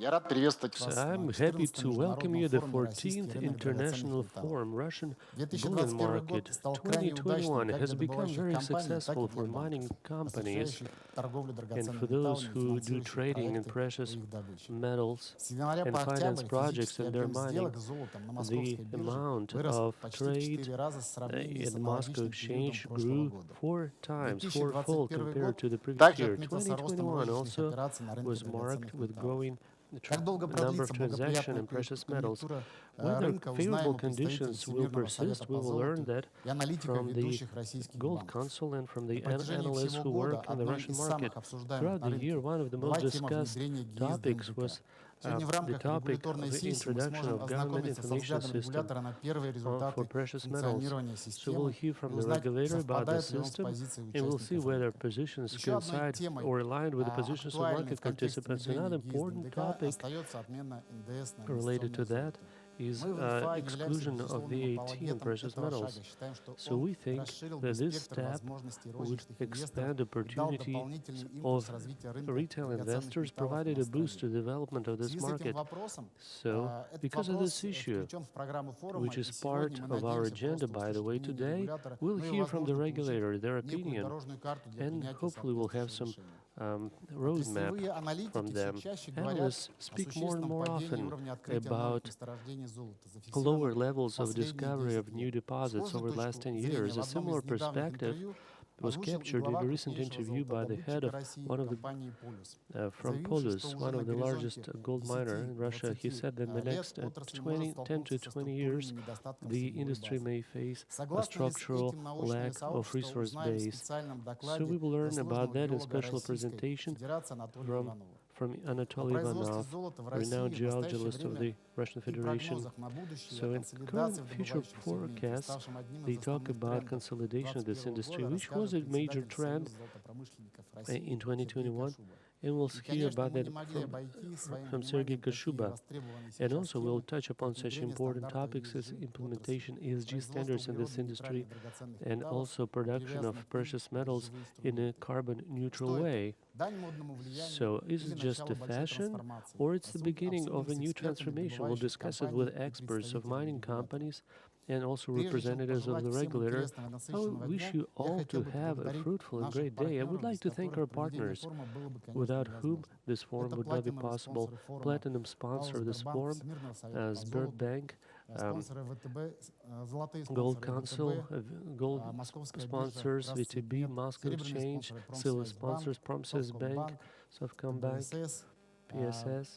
Я рад приветствовать So вас на I'm happy 14-м to welcome международном you the форуме «Российский 14th рынок драгоценных International металлов». Forum. Russian bullion 2021 год market стал крайне удачным 2021 как has для become добывающих very компаний, так и successful для for банков, mining companies осуществляющих торговлю and драгоценными for those металлами и who do финансирующих trading in проекты по precious их добыче. metals С января and по finance октябрь projects физический and their объем mining. сделок с золотом на The московской бирже amount вырос of почти в trade 4 раза в сравнении с in Moscow аналогичным периодом exchange прошлого grew года. four times, fourfold 2021 compared год to the previous также year. отметился ростом 2021 розничных also операций на рынке was marked драгоценных with металлов. growing Как долго number of продлится transactions благоприятная in precious metals. конъюнктура Whether рынка, узнаем favorable у представителей conditions will Всемирного совета persist, we по will learn золоту that и аналитиков from the ведущих российских Gold банков. Council and from На the протяжении analysts всего who года work in the одной Russian из market. самых обсуждаемых Throughout на the year, рынке one of the most была тема discussed внедрения ГИС для topics НДК. was Сегодня в the рамках topic регуляторной of the сессии мы introduction сможем of government ознакомиться со information взглядом system регулятора на первые for результаты precious metals. функционирования So we'll системы hear и from the узнать, regulator about the совпадает ли он с system, позицией and we'll see участников whether рынка. positions Еще одной coincide темой, or align with the positions of актуальной market в контексте participants. Another внедрения ГИС для important НДК, topic остается отмена НДС на related to инвестиционное that золото. is Мы в ИНФА являемся exclusion of безусловным VAT on апологетом precious этого шага. metals. Считаем, что So он we think расширил бы that this спектр step возможностей would розничных инвесторов expand и дал opportunity дополнительный импульс of развития рынка retail драгоценных investors, металлов provided на a boost стране. to development of В this связи с этим market. вопросом, So, этот because of this вопрос issue, включен в программу форума, which и is сегодня part мы of our надеемся agenda, просто by the услышать way, мнение today, регулятора, we'll ну и, hear from the возможно, получить regulator their некую opinion дорожную карту для and принятия hopefully we'll have соответствующего some решения. roadmap Отраслевые from аналитики все them. чаще говорят Analysts о speak more and существенном more падении often уровня открытия новых about месторождений золота, lower зафиксированном в levels of последние discovery 10 of new лет. deposits Схожую over the last точку 10 зрения years. в A одном similar из недавних perspective интервью was озвучил и captured in глава a recent крупнейшего interview by the head золотодобытчика of России one of the компании «Полюс», from заявивший, что Polus, уже one на of the largest горизонте gold miner in Russia. He 10-20 said that in the лет next отрасль может 10 to столкнуться со 20 структурным years, недостатком the сырьевой industry базы. may face a Согласны ли с structural этим научное lack of сообщество, resource узнаем в base. специальном So we докладе will learn about заслуженного that in геолога special Российской presentation Федерации Анатолия from Иванова. О Anatoly производстве Ivanov, золота в renowned России в настоящее geologist of время the Russian и Federation. прогнозах на будущее So о in current консолидации в future добывающем сегменте, forecasts, ставшем одним из they talk основных about трендов consolidation of this 2021 industry, года, which was расскажет a major председатель trend Союза золотопромышленников России in Сергей 2021, Кашуба. and we'll И, hear конечно, about мы that не могли обойти своим from Sergei вниманием такие Kashuba. востребованные And сейчас also we'll темы, touch upon как such внедрение important стандарта topics as ESG в отрасли, implementation ESG производство standards in this industry углеродно-нейтральных драгоценных and металлов also и production of привязанных к ним precious metals биржевые in a инструменты. carbon neutral Что это? way. Дань модному влиянию So is или it just начало a большой fashion трансформации? or it's the beginning Обсудим of a с new экспертами transformation? We'll добывающих discuss it компаний with и experts of представителями mining регулятора. companies and also Прежде чем representatives of пожелать the всем regulator. интересного и I насыщенного wish дня, you я all хотел to бы have a поблагодарить fruitful and наших great day. I would партнеров, like без to thank которых our проведение partners, форума было бы, конечно, without whom невозможно. this forum Это would not be платиновые possible. спонсоры форума Platinum АО sponsor of this «Сбербанк», forum, Всемирного совета по золоту, Sberbank, спонсоры ВТБ, золотые Gold спонсоры Council, ВТБ, Gold Московская биржа, sponsors, VTB, Красцветмет, Moscow серебряные Exchange, спонсоры silver Промсвязьбанк, sponsors, Promsys Bank, Совкомбанк, Softcombank, ПБСС, PSS,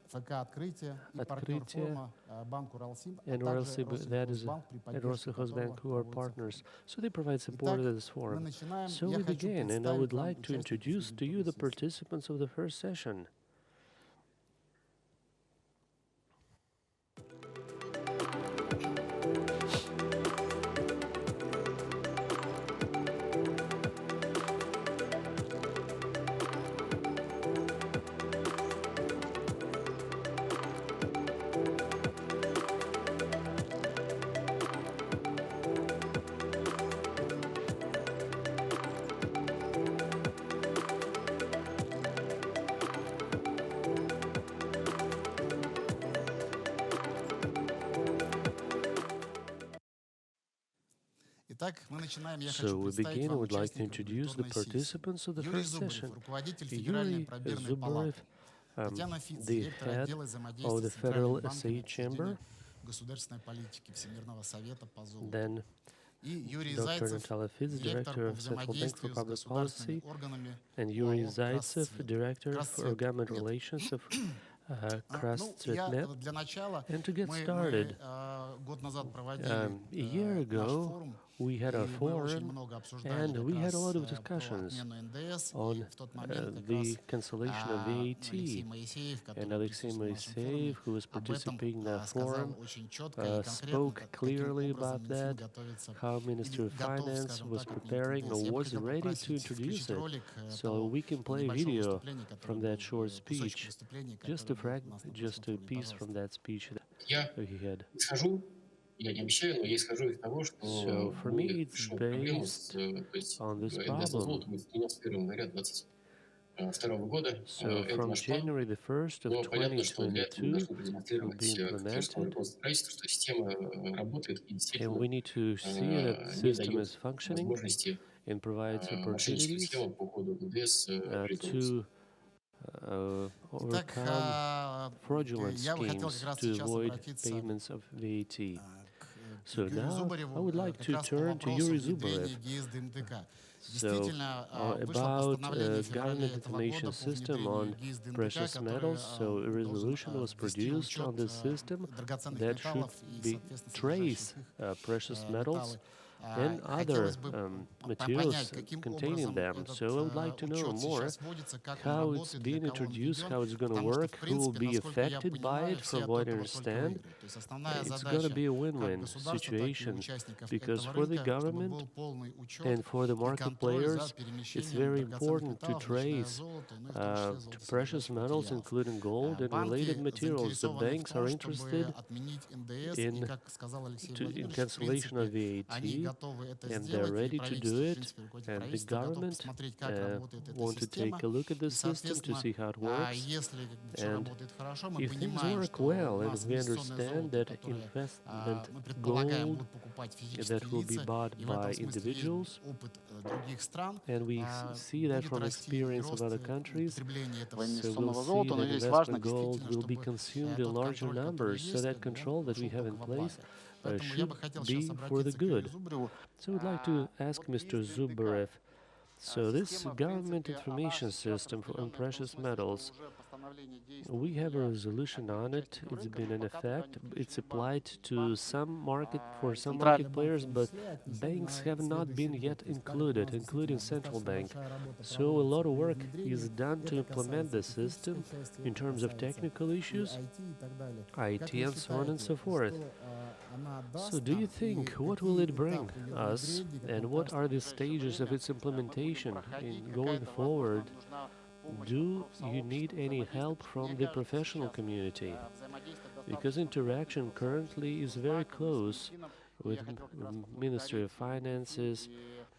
ФК «Открытие» и партнер Открытие, форума Банк «Уралсиб», а and также that is Россельхозбанк, при and поддержке Roslehozbank которого who are проводится partners. форум. So they provide support Итак, to this мы forum. начинаем. So Я we хочу begin, and I представить would вам like to участников introduce to you сегодняшней the сессии. participants of the first session. Итак, мы начинаем. Я So хочу we представить begin. I вам would like to участников introduce the регуляторной сессии. participants of the Юрий first Зубарев, session. руководитель Федеральной Yuri пробирной палаты. Zubarev, Татьяна Фиц, the директор head отдела of взаимодействия the с центральными Federal банками Assay Chamber. обсуждения государственной политики Всемирного совета по золоту. Then И Юрий Dr. Зайцев, Natalia Fitz, директор Director по of Central Bank for взаимодействию с Public государственными Policy, органами and Yuri ОАО Zaitsev, «Красцвет». Director for Government Красцветмет. Relations of Ну, я Krastsvetmet. для начала, And to get мы started, год назад проводили a year наш ago, форум, we had и our мы очень forum, много обсуждали and как we had a lot раз of про discussions отмену НДС, и on в тот момент как the раз cancellation of Алексей VAT. Моисеев, And который Alexei присутствовал на нашем Moiseev, форуме, who was об этом participating in that сказал forum, очень четко и конкретно, spoke каким clearly образом about Минфин that, готовится how или Ministry of готов, Finance скажем was так, отменить preparing НДС. or Я бы was хотел ready to попросить introduce включить it. ролик So того we can play a небольшого video выступления, которое from that был, short кусочек speech, выступления, just который a был у нас на just прошлом a форуме. piece from Пожалуйста. that speech that Я he had. исхожу, я не обещаю, но я исхожу из того, что So for me, мы it's решим проблему с, based то есть on this НДС на problem. золото будет с 13 января 20. второго года. So Это from наш план. January the 1st of Но понятно, что для этого мы 2022, должны it will be продемонстрировать государственному implemented, руководству правительству, что система работает и and действительно we need to see that the не system is дает functioning возможности and provides мошенническим opportunities схемам по уходу НДС реализовываться. to Итак, overcome fraudulent я бы хотел как schemes раз to сейчас avoid обратиться payments of VAT. к So Юрию now I Зубареву would like как to раз по turn to вопросу Yuri внедрения Zubarev. ГИС ДНТК. So Действительно, вышло about постановление в феврале government этого information года по system внедрению on ГИС ДНТК, precious который metals. So a должен resolution was ввести produced учет on this system драгоценных that should металлов и, be соответственно, trace содержащих их precious metals металлы. and Хотелось other бы понять, materials каким containing образом them. этот So I would like to know учет more сейчас вводится, как он how it's работает, для being кого он introduced, введен, how it's going to потому что, в work, who will принципе, be насколько я affected by понимаю, it. все From от what I этого только understand, выиграют. То есть основная it's going to задача be a как win-win государства, так и situation участников because этого for the рынка, чтобы government был полный учет and for the и market контроль за players, it's перемещением very драгоценных important to металлов, начиная с trace золота, ну и в том числе to precious золотосодержащих metals, материалов. including gold and related Банки materials. The заинтересованы в banks are том, чтобы interested отменить НДС, и, in как сказал Алексей in Владимирович, в cancellation of принципе, они VAT, готовы это and they're сделать, и ready to do правительство, в it. принципе, руководитель And the правительства готов government посмотреть, как работает эта want to take система, a look at the и, system to соответственно, see how it works. если все And работает хорошо, мы if things понимаем, work что у well, and нас we инвестиционное understand золото, that которое investment мы предполагаем gold будут покупать that физические will be лица, bought и в by этом смысле есть individuals, опыт других стран, and we see that будет from расти и experience of рост other countries. потребления этого So we'll инвестиционного see золота, но that здесь важно investment gold действительно, will be чтобы consumed in тот larger контроль, который numbers. So есть, that как бы он control that we шел have только in во place благо. Поэтому я бы should хотел сейчас be for the обратиться к Юрию good. Зубареву. So I would like to ask Mr. Zubarev. So this government information system on precious metals, we have a resolution on it. It's been in effect. It's applied to some market for some market players, but banks have not been yet included, including central bank. So a lot of work is done to implement the system in terms of technical issues, IT, and so on and so forth. So do you think what will it bring us, and what are the stages of its implementation in going forward? Do you need any help from the professional community? Because interaction currently is very close with Ministry of Finances,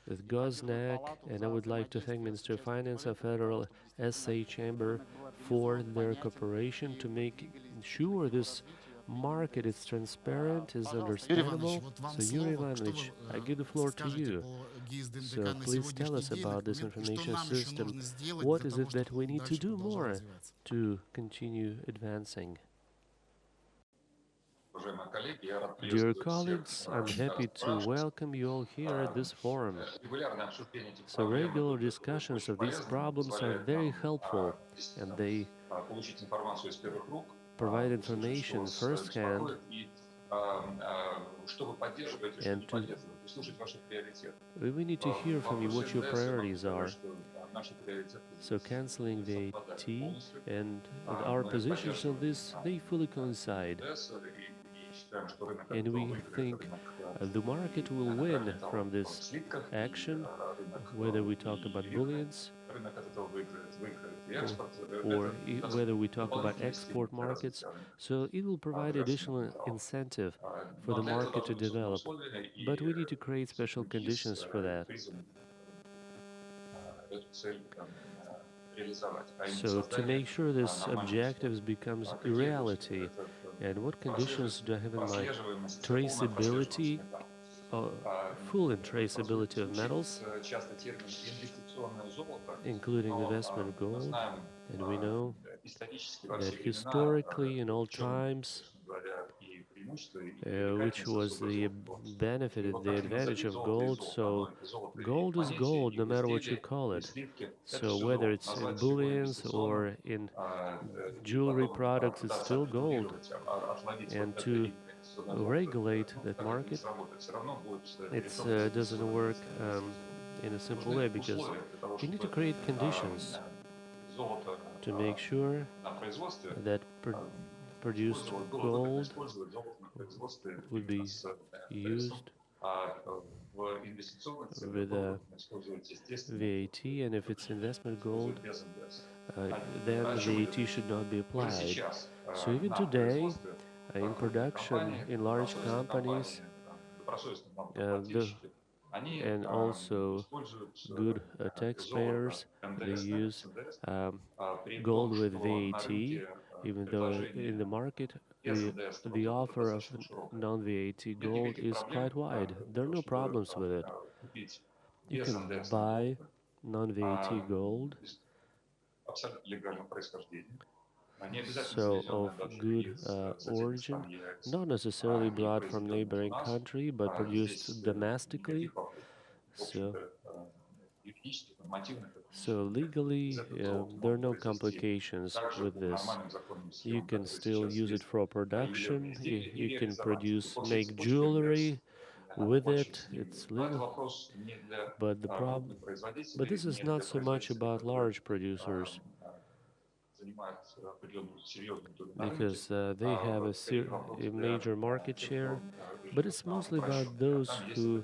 with Goznak, and I would like to thank Ministry of Finance and Federal SA Chamber for their cooperation to make sure this market is transparent, is understandable. So Yuri Ivanovich, I give the floor to you. So please tell us about this information system. What is it that we need to do more to continue advancing? Dear colleagues, I'm happy to welcome you all here at this forum. So regular discussions of these problems are very helpful, and they provide information firsthand and we need to hear from you what your priorities are. So cancelling VAT and our positions on this, they fully coincide. And we think the market will win from this action, whether we talk about bullions or whether we talk about export markets. So it will provide additional incentive for the market to develop. But we need to create special conditions for that. So to make sure this objective becomes a reality, and what conditions do I have in mind? Traceability, full traceability of metals, including investment gold, and we know that historically in all times, which was the benefit, the advantage of gold. So gold is gold no matter what you call it. So whether it's in bullions or in jewelry products, it's still gold. And to regulate that market, it doesn't work in a simple way, because you need to create conditions to make sure that produced gold would be used with VAT, and if it's investment gold, then VAT should not be applied. So even today, in production in large companies, and also good taxpayers. They use um, gold with VAT, even though in the market the the offer of non-VAT gold is quite wide. There are no problems with it. You can buy non-VAT gold, so of good origin, not necessarily brought from neighboring country, but produced domestically. So, so legally, there are no complications with this. You can still use it for production. You can produce, make jewelry with it. It's legal. But the problem, but this is not so much about large producers because they have a major market share. But it's mostly about those who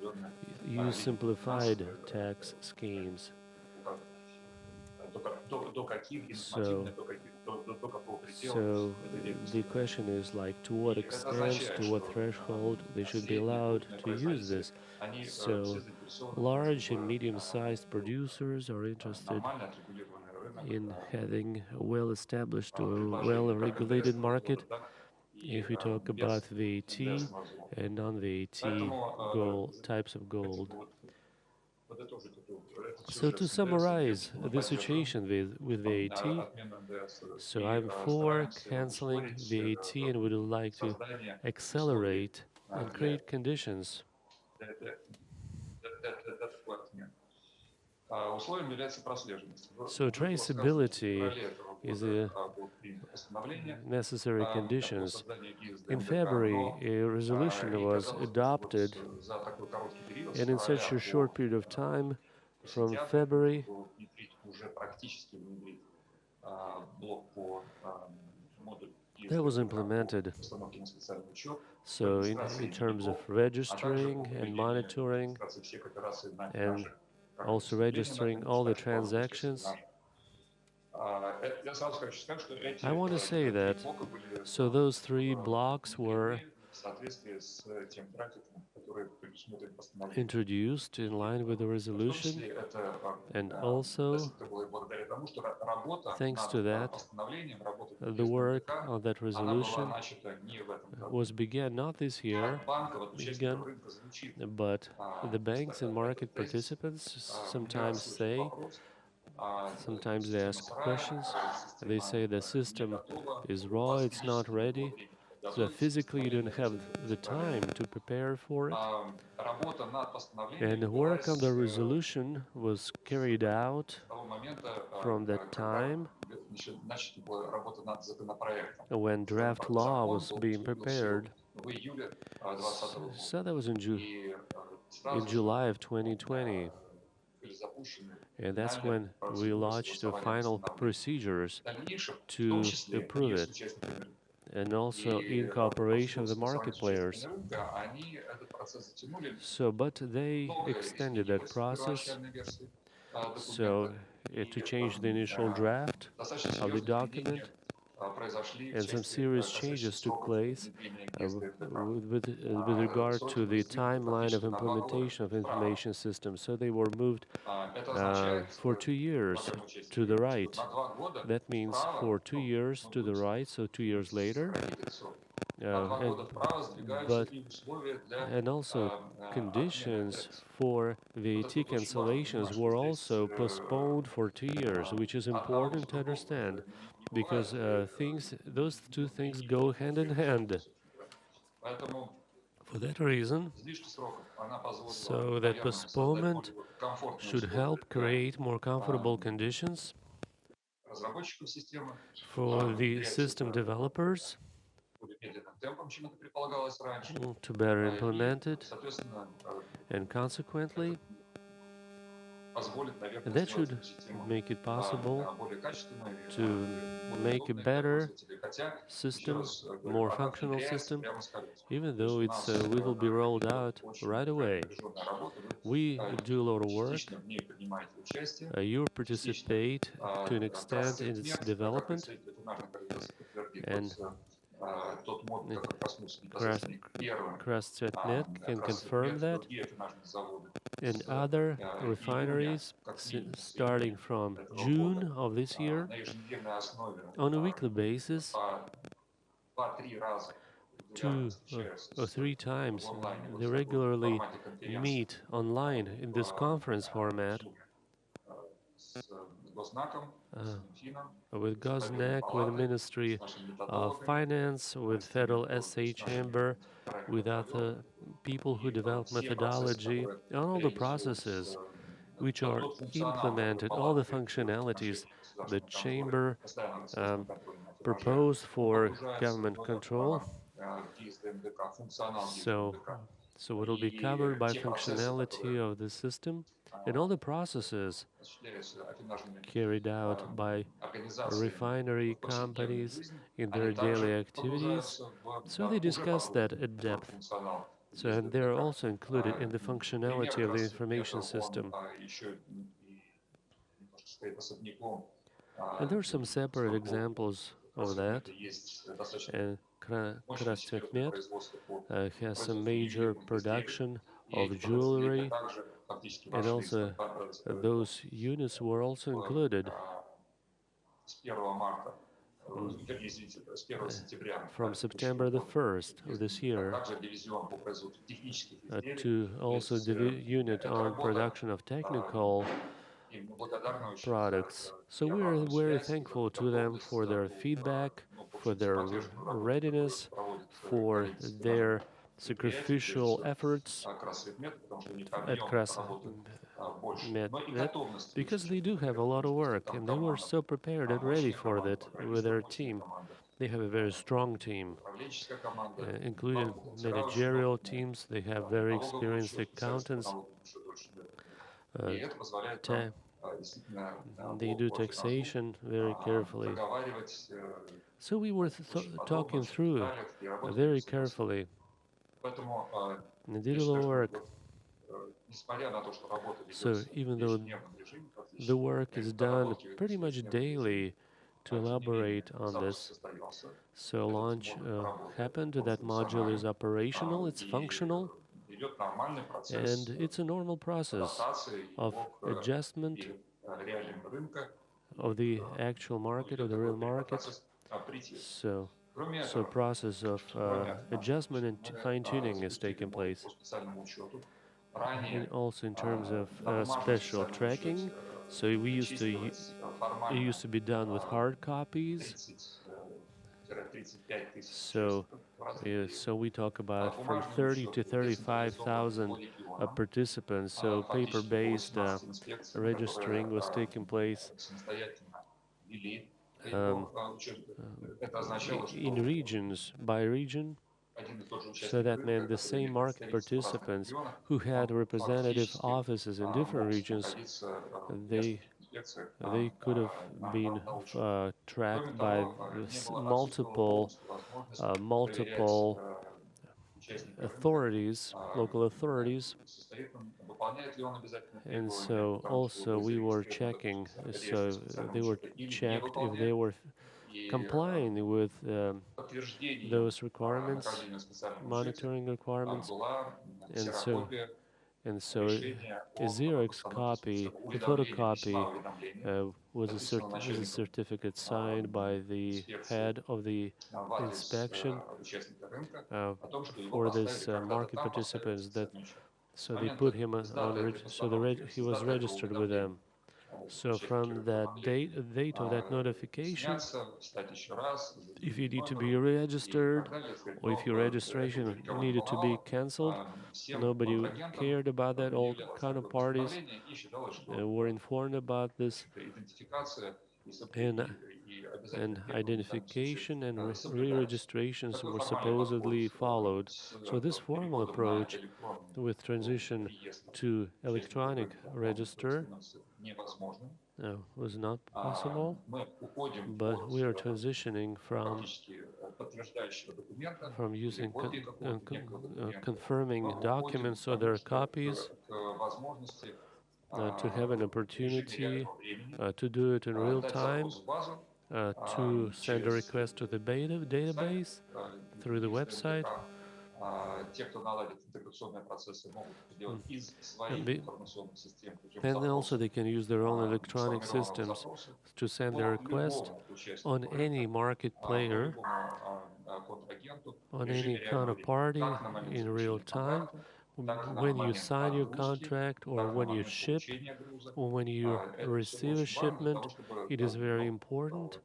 use simplified tax schemes. So, so the question is like to what extent, to what threshold they should be allowed to use this. So large and medium-sized producers are interested in having a well-established or well-regulated market. If we talk about VAT and non-VAT gold types of gold. So to summarize the situation with VAT, so I'm for canceling VAT and would like to accelerate and create conditions. So traceability is a necessary conditions. In February, a resolution was adopted, and in such a short period of time, from February, that was implemented. So in terms of registering and monitoring and also registering all the transactions, I want to say that so those three blocks were introduced in line with the resolution, and also thanks to that, the work on that resolution was began not this year, began, but the banks and market participants sometimes say, sometimes they ask questions, they say the system is raw, it's not ready, so physically you don't have the time to prepare for it. And the work on the resolution was carried out from that time when draft law was being prepared. So that was in July of 2020. And that's when we launched the final procedures to approve it, and also in cooperation with the market players. So, but they extended that process. So, to change the initial draft of the document, and some serious changes took place with regard to the timeline of implementation of information systems. So they were moved for 2 years to the right. That means for 2 years to the right, so 2 years later. And, but and also conditions for VAT cancellations were also postponed for 2 years, which is important to understand because those two things go hand in hand. For that reason, so that postponement should help create more comfortable conditions for the system developers to better implement it, and consequently, that should make it possible to make a better system, more functional system, even though it will be rolled out right away. We do a lot of work. You participate to an extent in its development, and Kraschetnet can confirm that. and other refineries starting from June of this year on a weekly basis, two or three times. They regularly meet online in this conference format with Gosnak, with the Ministry of Finance, with Federal SA Chamber, with other people who develop methodology and all the processes which are implemented, all the functionalities the Chamber um, proposed for government control. So, so it will be covered by functionality of the system and all the processes carried out by refinery companies in their daily activities. So they discuss that at depth. So and they're also included in the functionality of the information system. And there are some separate examples of that. And Krasnokmet has some major production of jewelry, and also those units were also included mm, from September the 1st of this year to also the unit on production of technical products. So we are very thankful to them for their feedback, for their readiness, for their sacrificial efforts at Krasnokmet, because they do have a lot of work and they were so prepared and ready for that with their team. They have a very strong team, including managerial teams. They have very experienced accountants. Uh, ta- they do taxation very carefully. So we were talking through very carefully. And did a lot of work. So even though the work is done pretty much daily to elaborate on this, so launch happened, that module is operational, it's functional, and it's a normal process of adjustment of the actual market, of the real market. So process of adjustment and fine-tuning is taking place. And also in terms of special tracking, so it used to be done with hard copies. So we talk about from 30 to 35,000 participants. So paper-based registering was taking place um, in regions by region. So that meant the same market participants who had representative offices in different regions, they they could have been tracked by multiple authorities, local authorities, and so also we were checking. So they were checked if they were complying with those requirements, monitoring requirements, and so a Xerox copy, a photocopy, is a certificate signed by the head of the inspection uh, for this market participants. That so they put him he was registered with them. So from that date of that notification, if you need to be registered or if your registration needed to be cancelled, nobody cared about that. All kind of parties were informed about this, and identification and re-registrations were supposedly followed. So this formal approach with transition to electronic register was not possible, but we are transitioning from using confirming documents, so there are copies, to have an opportunity to do it in real time, to send a request to the database through the website, Mm. And, be, and also they can use their own electronic systems to send their request on any market player, on any counterparty in real time. When you sign your contract or when you ship or when you receive a shipment, it is very important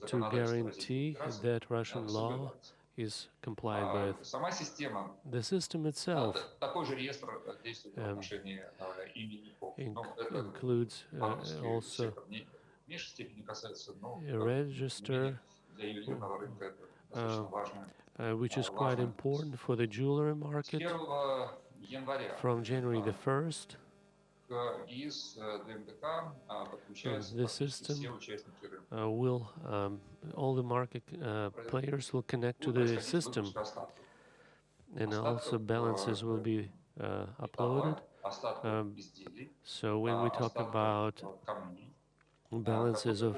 to guarantee that Russian law is complied with. The system itself um, includes also a register, uh, which is quite important for the jewelry market. From January the 1st, the system will, all the market players will connect to the system, and also balances will be uploaded. Um, so when we talk about balances of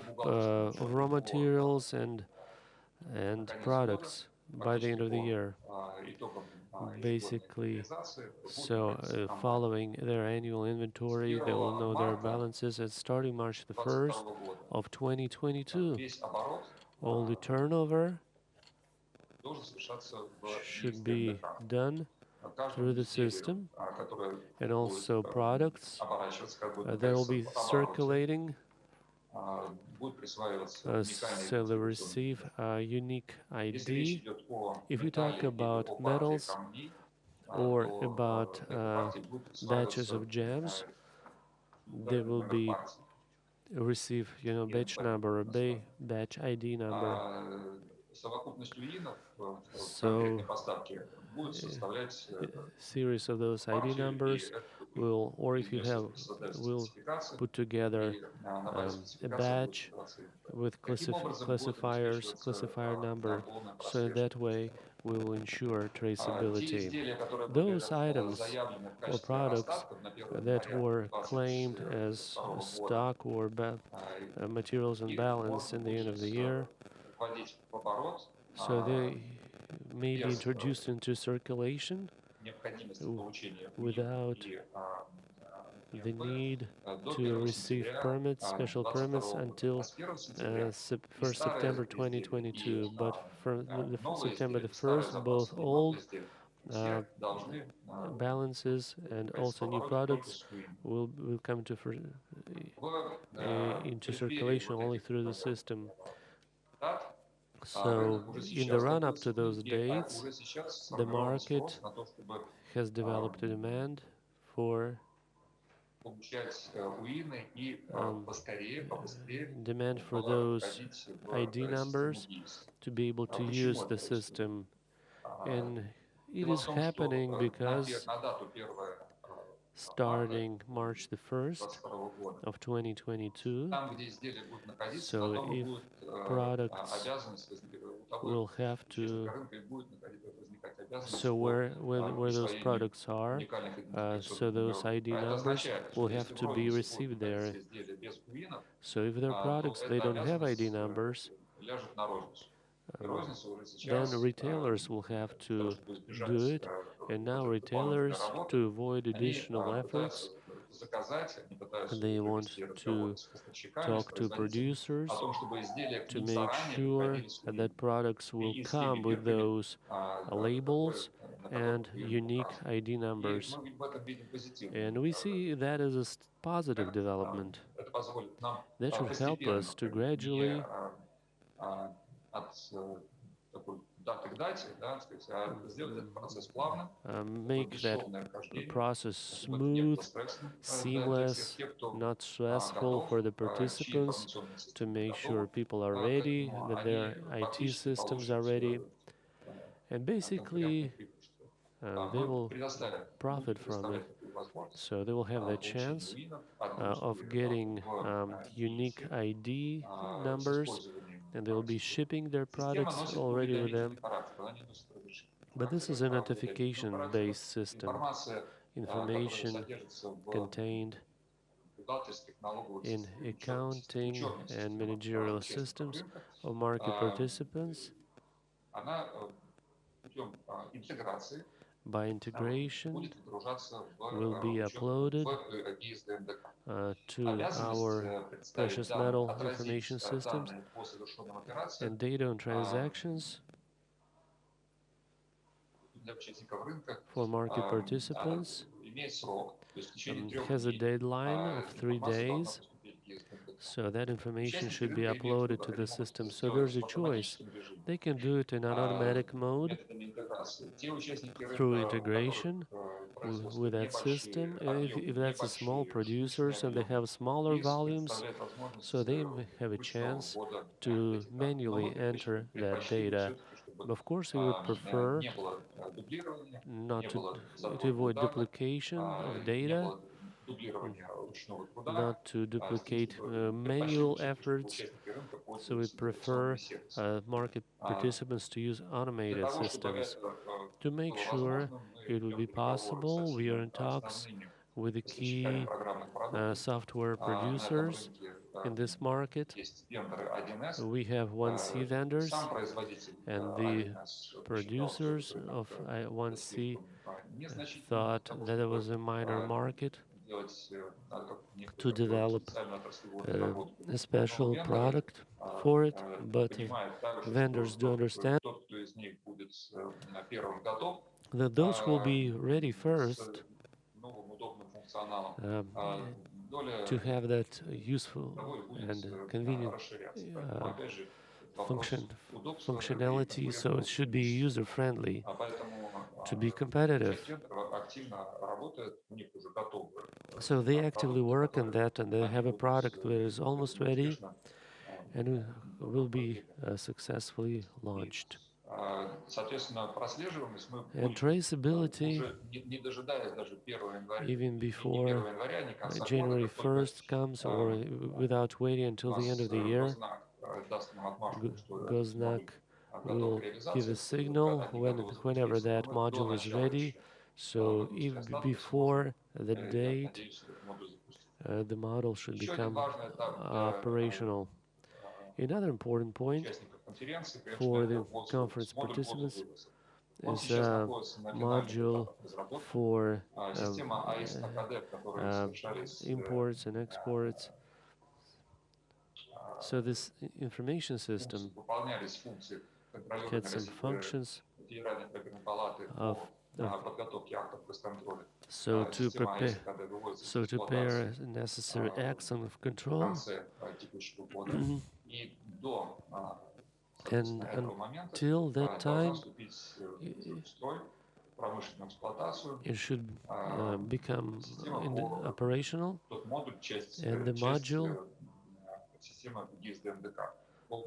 raw materials and products by the end of the year, basically, so following their annual inventory, they will know their balances, and starting March the 1st of 2022, all the turnover should be done through the system, and also products that will be circulating, so they receive a unique ID. If you talk about metals or about batches of gems, they will be receive, batch number or batch ID number. So series of those ID numbers will, or if you have, will put together a batch with classifier number, so in that way we will ensure traceability. Those items or products that were claimed as stock or materials in balance in the end of the year, so they may be introduced into circulation without the need to receive permits, special permits, until 1st September 2022. But from September the 1st, both old uh, balances and also new products will come into circulation only through the system. So in the run-up to those dates, the market has developed a demand for um, those ID numbers to be able to use the system. And it is happening because starting March the 1st of 2022, so if products will have to, so where those products are, so those ID numbers will have to be received there. So if their products, they don't have ID numbers, then retailers will have to do it. And now retailers, to avoid additional efforts, they want to talk to producers to make sure that products will come with those labels and unique ID numbers. And we see that as a positive development. That should help us to gradually make that process smooth, seamless, not stressful for the participants, to make sure people are ready, that their IT systems are ready, and basically they will profit from it. So they will have the chance of getting unique ID numbers, and they will be shipping their products already with them. But this is a notification-based system. Information contained in accounting and managerial systems of market participants by integration will be uploaded to our precious metal information systems, and data on transactions for market participants has a deadline of 3 days, so that information should be uploaded to the system. So there's a choice. They can do it in an automatic mode through integration with that system. If that's a small producers and they have smaller volumes, so they may have a chance to manually enter that data. But of course, we would prefer not to avoid duplication of data, not to duplicate manual efforts. So we prefer market participants to use automated systems. To make sure it will be possible, we are in talks with the key software producers in this market. We have 1C vendors, and the producers of 1C thought that it was a minor market to develop a special product for it, but vendors do understand that those who will be ready first um, to have that useful and convenient uh, functionality, so it should be user friendly to be competitive. So they actively work on that, and they have a product that is almost ready and will be successfully launched. And traceability, even before January 1st comes, or without waiting until the end of the year, Goznak will give a signal whenever that module is ready. So if before the date, the model should become operational. Another important point for the conference participants is a module for imports and exports. So this information system had some functions of so to prepare necessary action of control and until that time it should become operational, and the module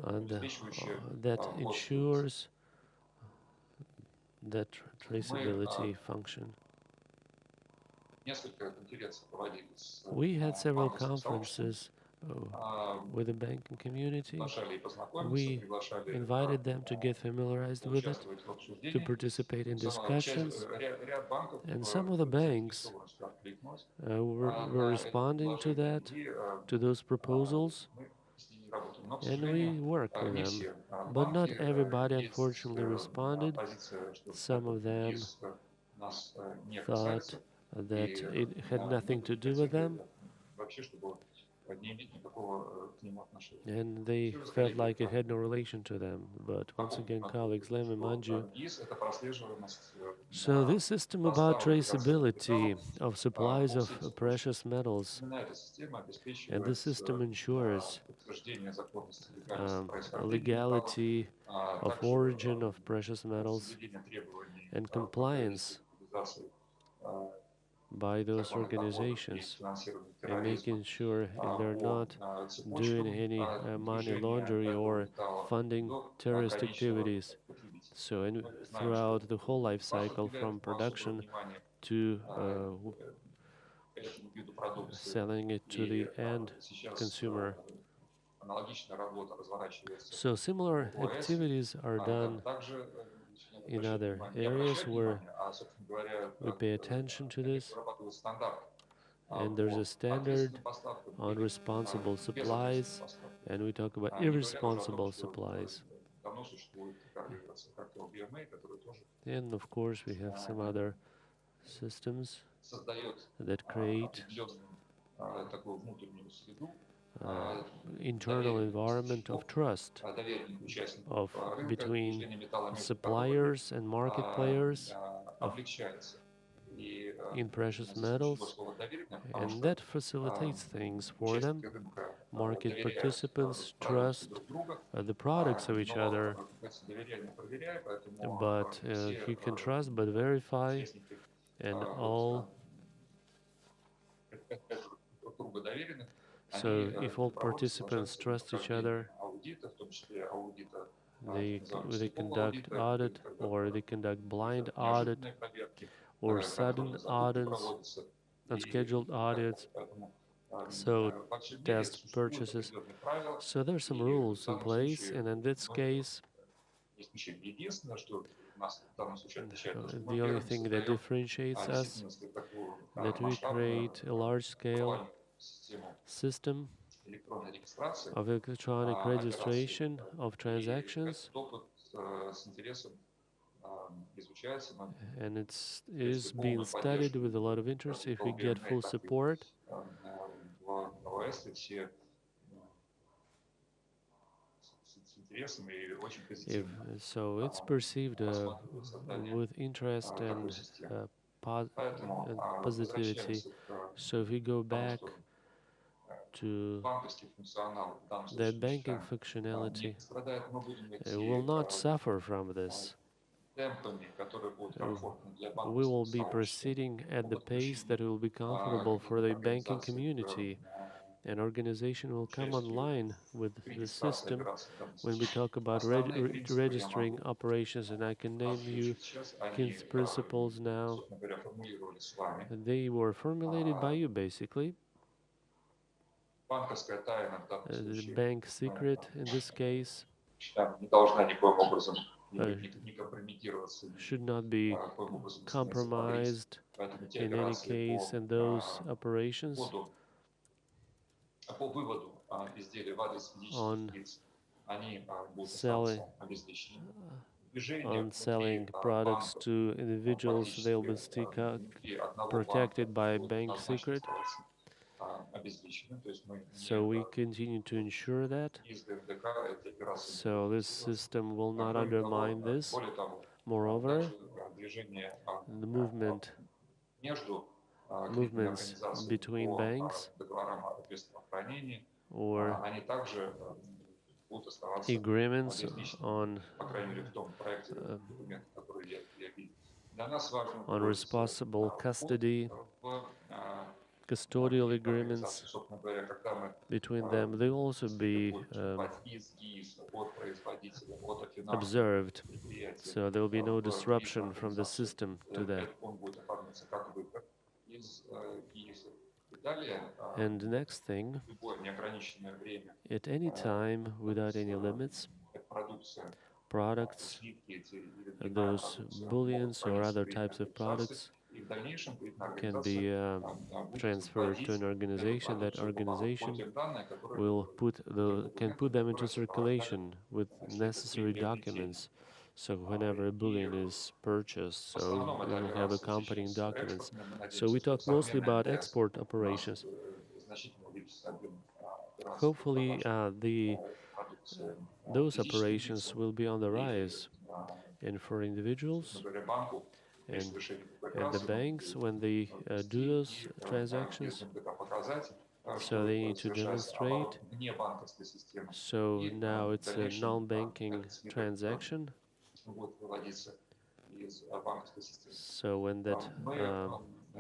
and that ensures that traceability function. We had several conferences with the banking community. We invited them to get familiarized with it, to participate in discussions, and some of the banks were responding to that, to those proposals, and we work with them. But not everybody, unfortunately, responded. Some of them thought that it had nothing to do with them, and they felt like it had no relation to them. But once again, colleagues, let me remind you. So this system about traceability of supplies of precious metals, and this system ensures legality of origin of precious metals and compliance by those organizations, and making sure they're not doing any money laundering or funding terrorist activities. So, and throughout the whole life cycle, from production to selling it to the end consumer. So similar activities are done in other areas where we pay attention to this, and there's a standard on responsible supplies, and we talk about irresponsible supplies. And of course, we have some other systems that create uh, internal environment of trust of between suppliers and market players of in precious metals, and that facilitates things for them. Market participants trust the products of each other, but you can trust but verify, and all. So if all participants trust each other, they conduct audit, or they conduct blind audit, or sudden audits, unscheduled audits, so test purchases. So there's some rules in place, and in this case, the only thing that differentiates us, that we create a large-scale system of electronic registration of transactions, and it is being studied with a lot of interest. If we get full support, if so, it's perceived with interest uh, and positivity. So if we go back to that banking functionality, will not suffer from this. We will be proceeding at the pace that will be comfortable for the banking community. An organization will come online with the system when we talk about registering operations, and I can name you King's principles now. They were formulated by you, basically. The bank secret, in this case, uh, should not be compromised in any case, and those operations on selling selling products to individuals, they'll be still protected by bank secret. So we continue to ensure that. So this system will not undermine this. Moreover, the movements between banks or agreements on responsible custody, custodial agreements between them, they will also be observed. So there will be no disruption from the system to that. And the next thing, at any time, without any limits, products, those bullions or other types of products, can be transferred to an organization. That organization will can put them into circulation with necessary documents. So whenever a bullion is purchased, so we will have accompanying documents. So we talk mostly about export operations. Hopefully, those operations will be on the rise, and for individuals and the banks, when they do those transactions, so they need to demonstrate. So now it's a non-banking transaction. So when that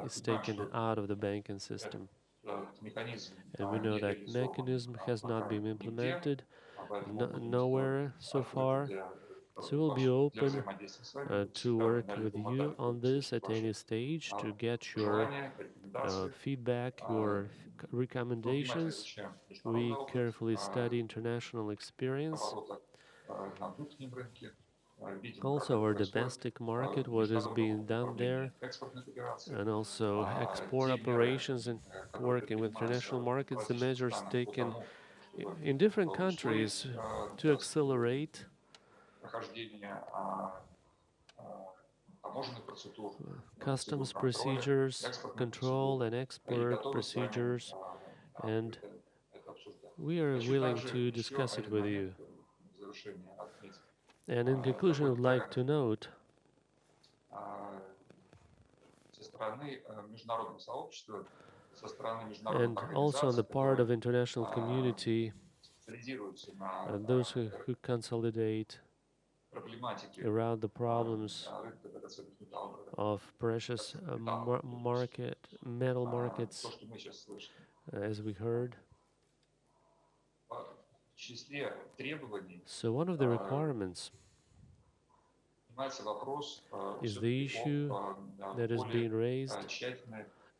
is taken out of the banking system, and we know that mechanism has not been implemented nowhere so far. So we'll be open to work with you on this at any stage to get your feedback, your recommendations. We carefully study international experience, also our domestic market, what is being done there, and also export operations and working with international markets, the measures taken in different countries to accelerate customs procedures, control and export procedures, and we are willing to discuss it with you. And in conclusion, I would like to note and also on the part of international community, those who consolidate around the problems of precious metal markets, as we heard. So one of the requirements is the issue that is being raised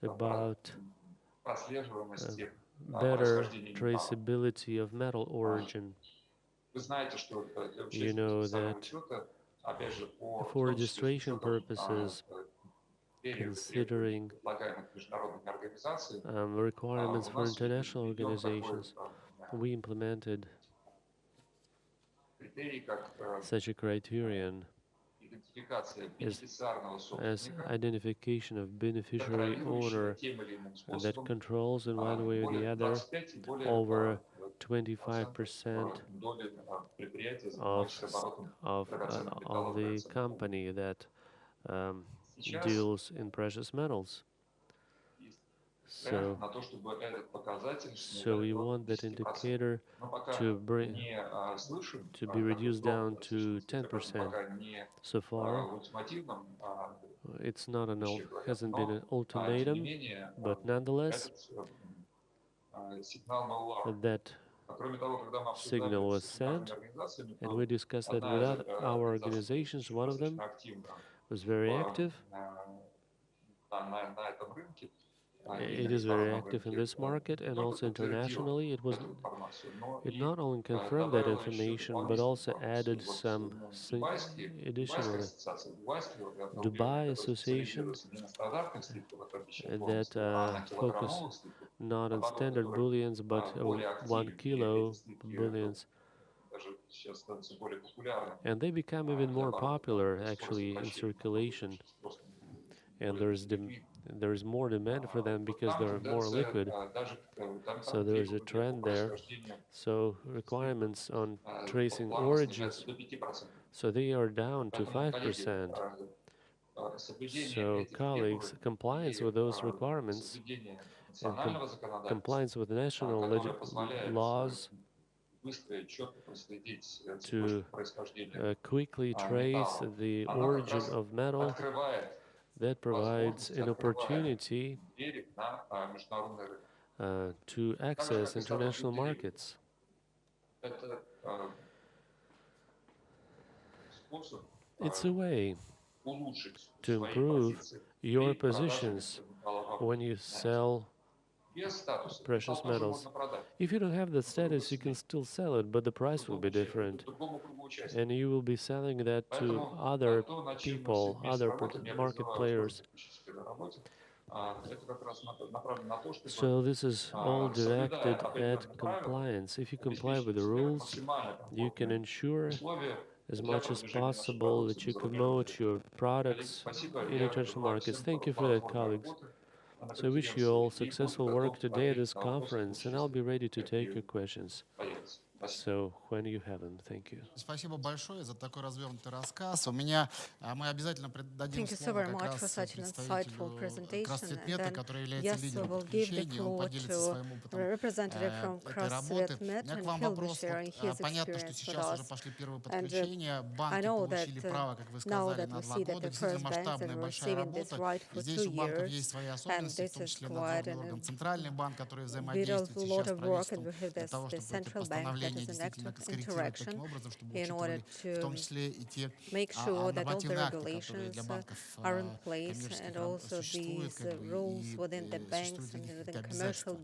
about better traceability of metal origin. You know that for registration purposes, considering requirements for international organizations, we implemented such a criterion as identification of beneficiary owner that controls in one way or the other over 25% of the company that deals in precious metals. So we want that indicator to be reduced down to 10%. So far, it's not hasn't been an ultimatum, but nonetheless, that signal was sent, and we discussed that with our organizations. One of them was very active. It is very active in this market and also internationally. It not only confirmed that information, but also added some additionally. Dubai Association that focus not on standard bullions, but 1 kilo bullions. And they become even more popular actually in circulation. And there is more demand for them because they're more liquid. So there is a trend there. So requirements on tracing origins, so they are down to 5%. So colleagues, compliance with those requirements and compliance with national laws to quickly trace the origin of metal, that provides an opportunity to access international markets. It's a way to improve your positions when you sell precious metals. If you don't have that status, you can still sell it, but the price will be different. And you will be selling that to other people, other market players. So this is all directed at compliance. If you comply with the rules, you can ensure as much as possible that you promote your products in international markets. Thank you for that, colleagues. So I wish you all successful work today at this conference, and I'll be ready to take your questions. So when you have them, thank you. Спасибо большое за такой развернутый рассказ. Мы обязательно дадим слово как раз представителю XIV, который является лидером подключения, он поделится своим опытом этой работы. У меня к вам вопрос. Понятно, что сейчас уже пошли первые подключения, банки получили право, как вы сказали, на 2 года. Действительно масштабная большая работа. И здесь у банков есть свои особенности, в том числе надзорный орган, центральный банк, который взаимодействует сейчас с правительством для того, чтобы это постановление действительно скорректировать таким образом, чтобы учитывали в том числе и те нормативные акты, которые для банков коммерческих существуют, и существуют какие-то обязательства.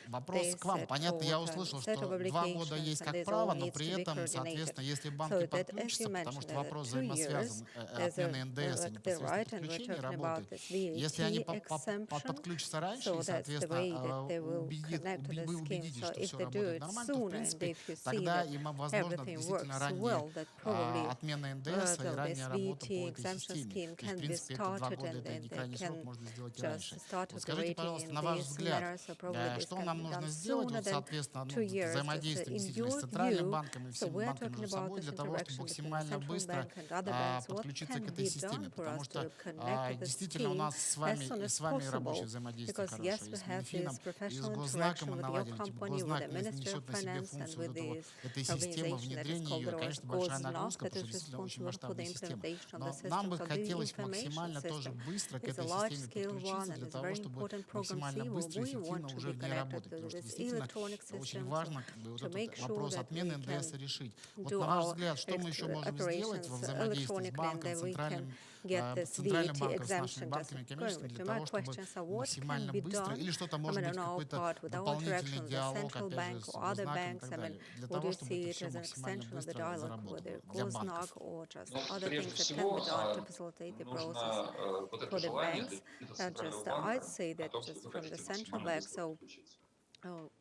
Вопрос к вам. Понятно, я услышал, что 2 года есть как право, но при этом, соответственно, если банки подключатся, потому что вопрос взаимосвязан, отмена НДС непосредственно подключения работы, если они подключатся раньше, и, соответственно, вы убедитесь, что все работает нормально, то, в принципе, принципе, if you see тогда that им, возможно, everything действительно works ранняя well, that probably отмена НДС и this ранняя работа VAT по этой exemption системе. scheme То есть, в can be принципе, это 2 started года, это and не they крайний срок, can можно сделать и раньше. just start Вот скажите, operating пожалуйста, in на ваш this взгляд, manner. So probably this что can нам be done нужно сделать, sooner вот, than соответственно, 2 years. Just взаимодействие in действительно с your центральным view, банком и so всеми we're банками talking между about собой this для того, чтобы interaction between the максимально central быстро bank and other banks. What подключиться к can этой be системе, done for потому us что to connect to the действительно у scheme нас as soon и as с вами рабочее possible? взаимодействие Because хорошее, yes, и we с have this Минфином, и с professional Гознаком interaction мы with your наладили. company, with the Гознак Ministry of несет на себе Finance, and функцию with этой the системы, organization that is внедрения called ее, конечно, большая Goznak, нагрузка, that потому что is действительно очень responsible for the масштабная система. implementation of the Но нам system. бы So the хотелось information максимально тоже system быстро к is a этой системе large-scale one подключиться and для it's a того, very чтобы important program максимально C. Well, быстро и we want эффективно to уже be в ней connected работать. to Потому что this действительно electronic очень system, so важно вот to этот make sure вопрос that отмены we НДС can решить. Вот do на ваш our взгляд, что мы еще можем сделать во operations взаимодействии с electronically, and банком, then we can центральным, get this центральным VAT банком, с нашими exemption. Just банками going коммерческими, back для to my того, чтобы question, so what can максимально be быстро, done? или что-то I может mean, быть on our какой-то part, with our дополнительный interaction with the диалог, central опять же, bank с or other Гознаком и banks. так I mean, далее, для would того, you чтобы see это it все as an максимально extension of the быстро dialogue with заработало the для Goznak, банков. or just Ну, other прежде things that can be всего, done to facilitate the process нужно вот это for the желание banks? добиться Just Центрального I'd банка say о that том, что just вы from the хотите central максимально bank, быстро so подключиться.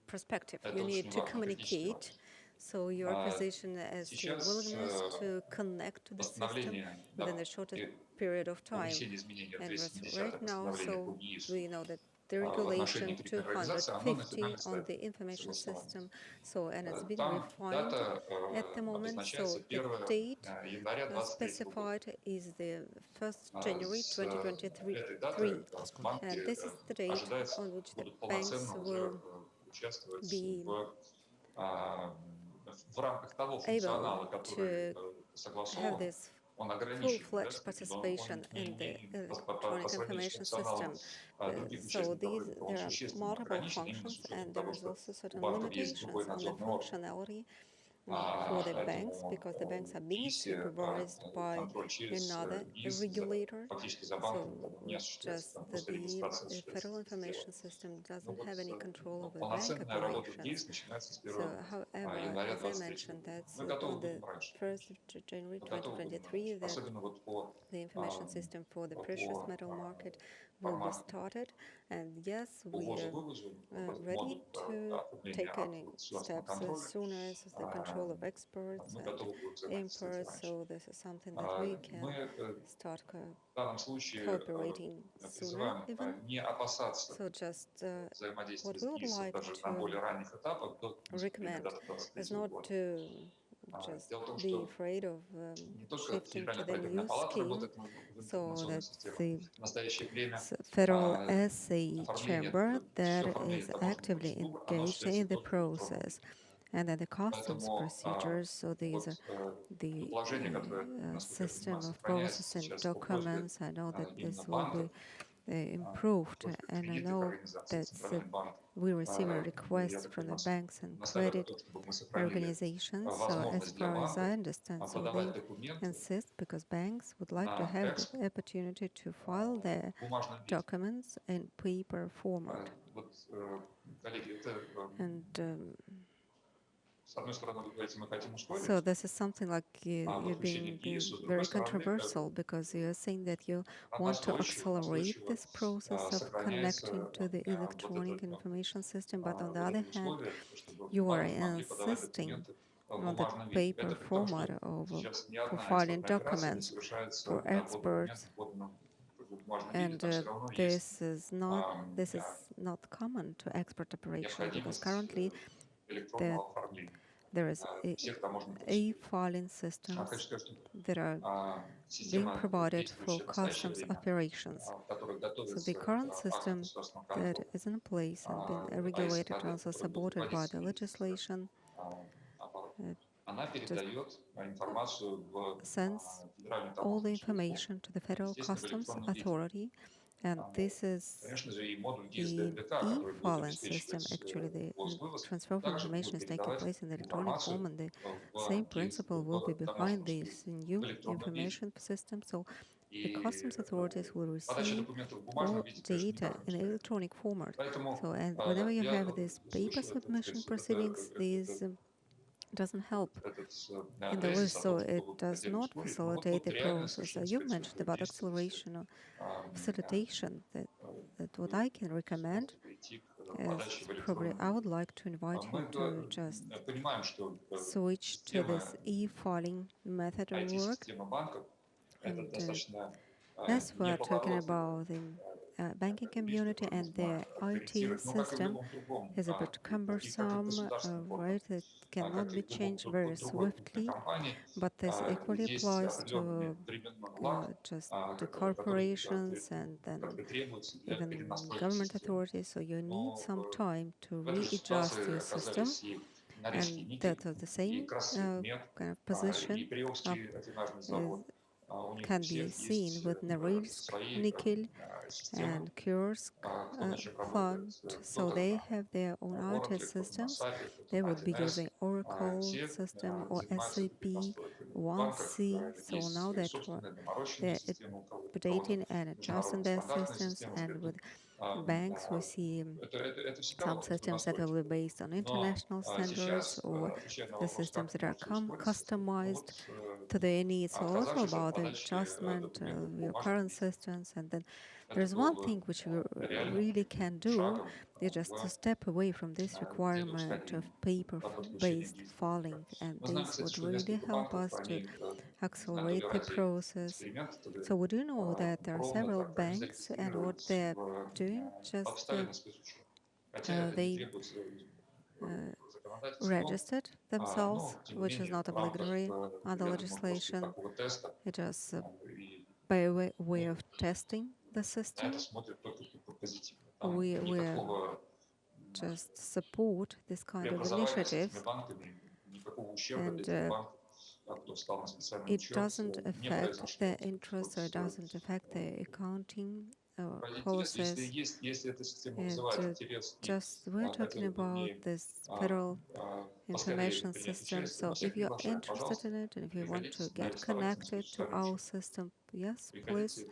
perspective, Это you очень need to важно, критически communicate. важно. So your position as to your Сейчас willingness to connect to the system постановление within the shortest period of о time. внесении изменений And от right 210 now, постановления по so ГИИСу we know that the в отношении regulation кредитной организации, оно на 250 финальной on the стадии information согласования. system, so and it's been Там refined дата at the moment. обозначается So the 1 date января 2023 года. specified is the 1st January С 2023. этой даты And банки this is the date ожидается on which the будут banks полноценно уже will участвовать be в рамках того функционала, able который to have согласован. this Он ограничен, да, full-fledged participation in the по electronic сравнению с information функционалом system. других So участников these, рынка, он there are существенно multiple ограничен именно с functions, учетом and there того, is что also у certain банков есть другой limitations on the надзорный орган. functionality for the banks, because the banks are being supervised by Контроль через another ГИС regulator. фактически за So банком не осуществляется, just там просто the регистрация federal осуществляется information сделана. system Ну doesn't вот have any control over the bank полноценная работа в operations. ГИС начинается с 1 So, however, января as I 2023 mentioned, года. that's Мы готовы on the будем раньше. 1st of January Мы готовы будем 2023 раньше. that Особенно вот по the information system for the precious metal market will be started. And yes, we are ввозу-вывозу, ready to оформления take any государственного steps as контроля. soon as the control of exports Мы and готовы будем взаимодействовать imports. раньше. So this is something that we can Мы start в данном случае cooperating sooner призываем even. не опасаться So just взаимодействия what с we would ГИСом like даже на более ранних этапах до наступления recommend даты is 23 not года. to just Дело в том, be что afraid of не только shifting to Федеральная the правительная new палата scheme, работает над so информационной that системой. the В настоящее время Federal Assay оформление, Chamber все that оформление is таможенных actively процедур, оно engaged осуществляется in the только в электронном process, виде. and then the customs Поэтому procedures. So these are вот the положение, которое, насколько я system понимаю, of сохраняется processing сейчас по просьбе documents. I know that именно this will be банков, improved, просьбе and I кредитных know организаций, that Центральный банк. we receive a Я request так from the понимаю, banks and настаивает на credit том, чтобы мы сохранили organizations. So as возможность для far as I банков understand, so подавать they документы insist because banks would like to на have экспорт the opportunity to file their в бумажном виде. documents in paper format. Вот, коллеги, это And с одной стороны, вы говорите, мы хотим ускорить so this is something like you're подключение being к ГИИСу, с very другой стороны, controversial because you're saying that you want to accelerate this process of сохраняется connecting to the вот electronic это information system, but on the вот other это hand, условие, чтобы you are банки могли подавать insisting документы в on the бумажном виде. paper Это при том, format что of сейчас ни одна profiling экспортная операция не documents совершается for на ввод документов experts, в бумажном виде, and там все равно есть this is not common to export operation because необходимость currently электронного оформления there is всех таможенных процедур. e-filing systems Хочу сказать, что that are being система, provided for действующая в настоящее customs время, operations. в которой So готовится the current акт system государственного that контроля, is in place and been regulated and also supported by the legislation она передает информацию в sends Федеральную all the таможенную службу, information to the Federal естественно, в Customs электронном виде. Authority, and this is Конечно же, и модуль ГИС the ДНБК, который будет e-filing system. обеспечивать Actually, the ввоз-вывоз, transfer of также information будет is taking передавать place in the electronic информацию form, and the в same ГИС, principle will be в behind таможенную this службу new в электронном виде. information system. So the И customs authorities will подача receive документов в бумажном all виде, конечно, data никак не in стоит. electronic format. Поэтому So, and whenever you я have this paper слышу submission proceedings, this doesn't help этот in the тезис least, о so том, что it вы does хотели not ускорить. Но вот facilitate the реальная process. совершенно You mentioned специфика about действия. acceleration or facilitation. That what I can recommend прийти к As probably I would like to invite you to just понимаем, что switch to this e-filing method of work. IT-система банков это And достаточно as we're talking неповоротливая about the banking вещь, community которую and нужно the IT корректировать. Но как и в system любом другом, is a bit и как и в cumbersome, государственных right? органах, It cannot как и be в любом changed very другой крупной swiftly, компании, but this equally есть applies определенный to временной лаг, just the который corporations and then требуется для even перенастройки government системы. authorities. So you need Но some time to в этой же readjust ситуации your system, оказались и Норильский and никель, that is the и same Красцветмет, kind of и position of Приокский одинарный is, завод. У них у can be всех seen есть with Norilsk свои nickel системы, and Kursk кто на чем работает. plant. So Кто-то they на have their own IT Oracle, кто-то на systems. SAP, кто-то They на would be 1С. using Oracle Все system or занимаются этой SAP перенастройкой. В банках 1C. So есть now свои that собственные доморощенные they're системы, у кого-то updating and adjusting международные their стандартные systems, системы. and with banks we see Это всегда some вот нужно systems that will be настойчиво. based on Но international standards, сейчас, or отвечая на the вопрос, systems как that мы are можете ускорить систему, ну customized вот to their needs. So also отказавшись от about the подачи adjustment документов of в your бумажном current виде. systems. And then Это there's было one бы thing which you реально really can do шагом is just to в step away from this requirement of недопускании paper-based действий. filing, and Мы знаем, this кстати, would что really несколько help банков, us to они, не знаю, то ли accelerate the ради process. эксперимента, то ли So we do know that there are ровно several так, они banks, and what зарегистрировались they're doing, just поставили на спецучет. Хотя это не they требуется законодательством, registered themselves, но, тем не which is менее, not в рамках, obligatory under я думаю, после legislation. такого теста It is и by way of ну, testing the на system. это смотрят только позитивно. Там We никакого just support this kind of преобразования с этими initiatives, банками, никакого ущерба and этим банкам, кто встал на специальный it учет, doesn't не affect произошло. the interest, or it doesn't affect the accounting Интересно, policies. если эта система And вызывает интерес, и just we're talking хотелось бы в about ней this federal поскорее information принять system. участие, мы So всех if you're приглашаем, interested пожалуйста, in it, and if you want приходите, to get оставайтесь на connected to специальном our учете. system, yes, please, Приходите,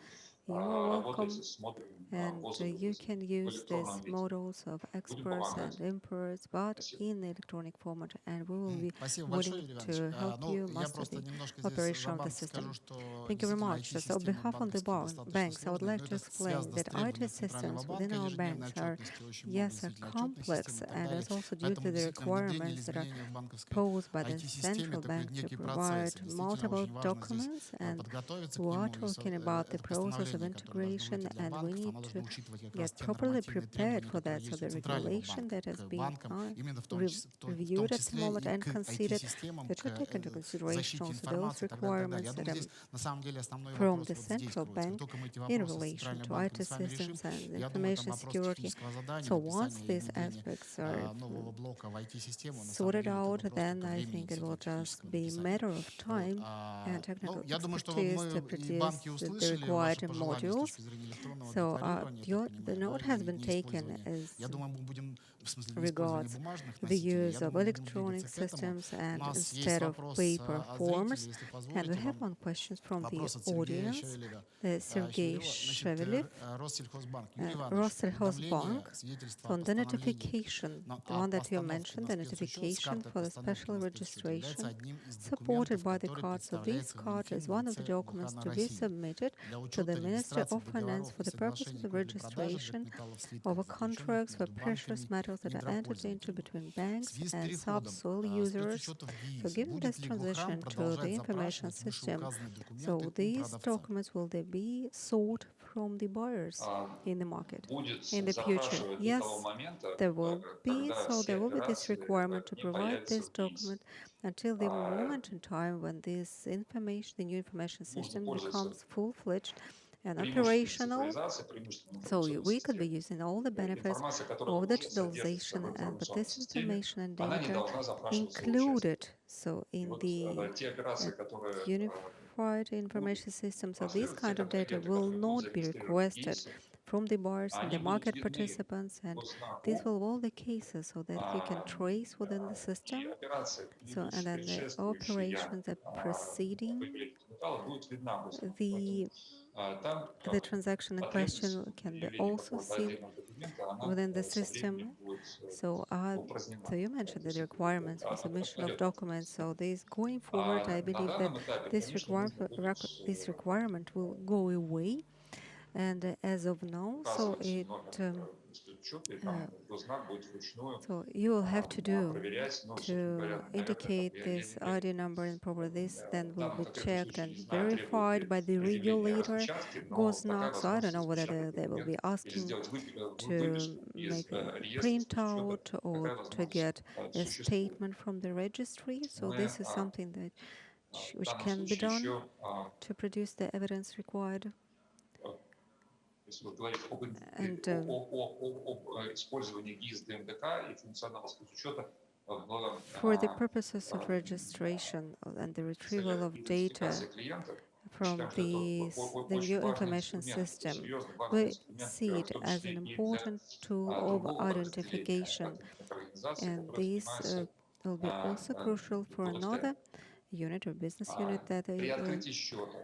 you are welcome. работайте с модулем And ввоза you can в use these электронном виде. models of Будем exports and помогать. imports, but Спасибо. in the electronic format, and we will be Спасибо большое, willing Юрий Иванович. to help Ну, you я master просто the немножко здесь operation за of the банк скажу, system. что Thank you very действительно much. So on IT-системы behalf of the банковские достаточно banks, I would сложные, like но to это explain связано с that IT требованиями Центрального systems банка, within our ежедневной banks are, отчетности, очень много yes, are действительно отчетной системы complex, и так and далее. it's also due Поэтому to the действительно внедрение requirements that are изменений в банковской posed by the IT-системе central это bank будет to некий процесс. provide И действительно multiple очень важно здесь documents, and подготовиться к we are нему. talking about the Это process of постановление, которое должно integration, выйти для and we банков, need оно должно to учитывать как раз get те properly нормативные prepared требования, for that. которые So есть у the Центрального regulation банка that has к been банкам, именно в том reviewed at the числе moment и and к considered, IT-системам, that к should take into consideration защите also those информации и так далее, так далее. Я requirements думаю, that are здесь на самом деле основной from вопрос the вот здесь central кроется. Как bank только мы эти in вопросы с relation Центральным to банком IT с вами решим, systems and я думаю, это information вопрос security. технического задания, So once написания и these внедрения aspects are нового блока в IT-систему, на самом sorted деле это out, вопрос then только I времени, think it will действительно, just технического be a написания. matter of Вот. time and technical Я думаю, что expertise to мы и produce банки the услышали required ваши пожелания с modules. точки зрения электронного So декларирования, я так the понимаю, note да, has и been не taken использования. as Я думаю, мы будем, в смысле, не использования regards бумажных the носителей, use я of думаю, мы будем electronic двигаться к этому. systems У and нас есть instead of вопрос paper от forms. зрителей, если And we позволите have вам. one question from the Вопрос от Сергея audience, Шевелева. Sergey Shevelev, Россельхозбанк. Юрий Иванович, Россельхозbank. уведомление, свидетельство So о on the постановлении notification, the о one that you постановке mentioned, на the спецучет с notification картой for the постановки special на спецучет является registration одним из supported документов, by the который card. So this представляется в card is Минфин в one of the лице documents МФХ to на be России submitted для to учета the Ministry регистрации of Finance договоров for и the purposes соглашений of купли-продажи registration драгметаллов of слитков, a заключенных contracts for между precious банками metals и that are entered into недропользователями. between В banks связи с and переходом subsoil users. спецучета в So ГИИС given this будет ли Гохрам transition to the продолжать information запрашивать system, вышеуказанные so документы у these продавца? documents will they be sought from the buyers in the market Будет in the future? запрашивать до того Yes, момента, there will be. когда So все there will be this операции requirement to не provide появятся this в ГИИС. document until the moment in time when this information, the new information Можно system пользоваться becomes full-fledged and преимуществом operational. цифровизации, преимуществом So we информационной could be системы. using all the benefits Информация, которая of the уже содержится digitalization, в and but информационной this системе, information and она не data должна запрашиваться у included. участника. So И in вот the те операции, которые unified information system, so this транслируют, те kind of data клиенты, will которые будут not be зарегистрированы в requested ГИИСе, from the buyers and они the будут market видны participants, and по these знаку, will all the cases so that you can trace within the и system. операция, So and then the operations that preceding выпилить металла, будет видна по знаку. the Поэтому там the transaction in потребность question в can be предъявлении also какого-то seen отдельного документа, она within the со временем system. будет So упразднена. so you mentioned that the requirements for submission of Отойдет. documents. So this going forward, I На believe that данном этапе, this конечно, нужно будет this requirement will go away. And as of now, so указывать it номер So you will have to do проверять, ну, собственно to говоря, наверное, indicate там, this я ID number, and probably this then will данный be конкретный checked случай and не знаю, требуют verified ли by the предъявления regulator распечатки, но goes такая not. So I don't возможность know whether распечатать they will be документ или asking сделать to выписку из make a реестра, из учета, printout or такая to возможность get a существует. statement from the registry. So Мы this is something that в which данном can be случае done еще, to produce the evidence required. если вы говорите And об использовании ГИС ДМДК и функционала спецучета for the purposes of registration and the retrieval of data идентификации клиента, from считаем, что это the очень new важный information инструмент, system, серьезный, важный we инструмент, see it в том as числе an и для important tool of другого подразделения identification. этой организации, And которое this занимается will be also crucial for УВТ. another unit or business unit that При открытии счета,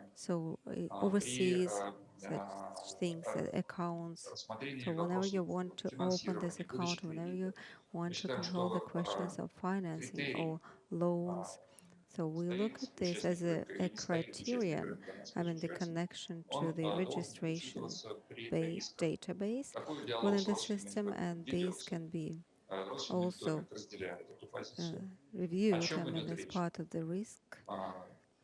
при oversees such things, accounts. рассмотрении So whenever вопросов you want to open this финансирования, account, выдачи whenever кредита, you мы want to считаем, control the что questions of financing or критерий loans, so we look at this as a стоит criterion, участниками для нас I mean the участия, connection to он the должен registration учитываться при рисках. database Такой диалог within с the родственниками system, and this ведется. can be Родственный also мониторинг разделяет эту позицию. О reviewed, I чем mean, идет as речь? part of the risk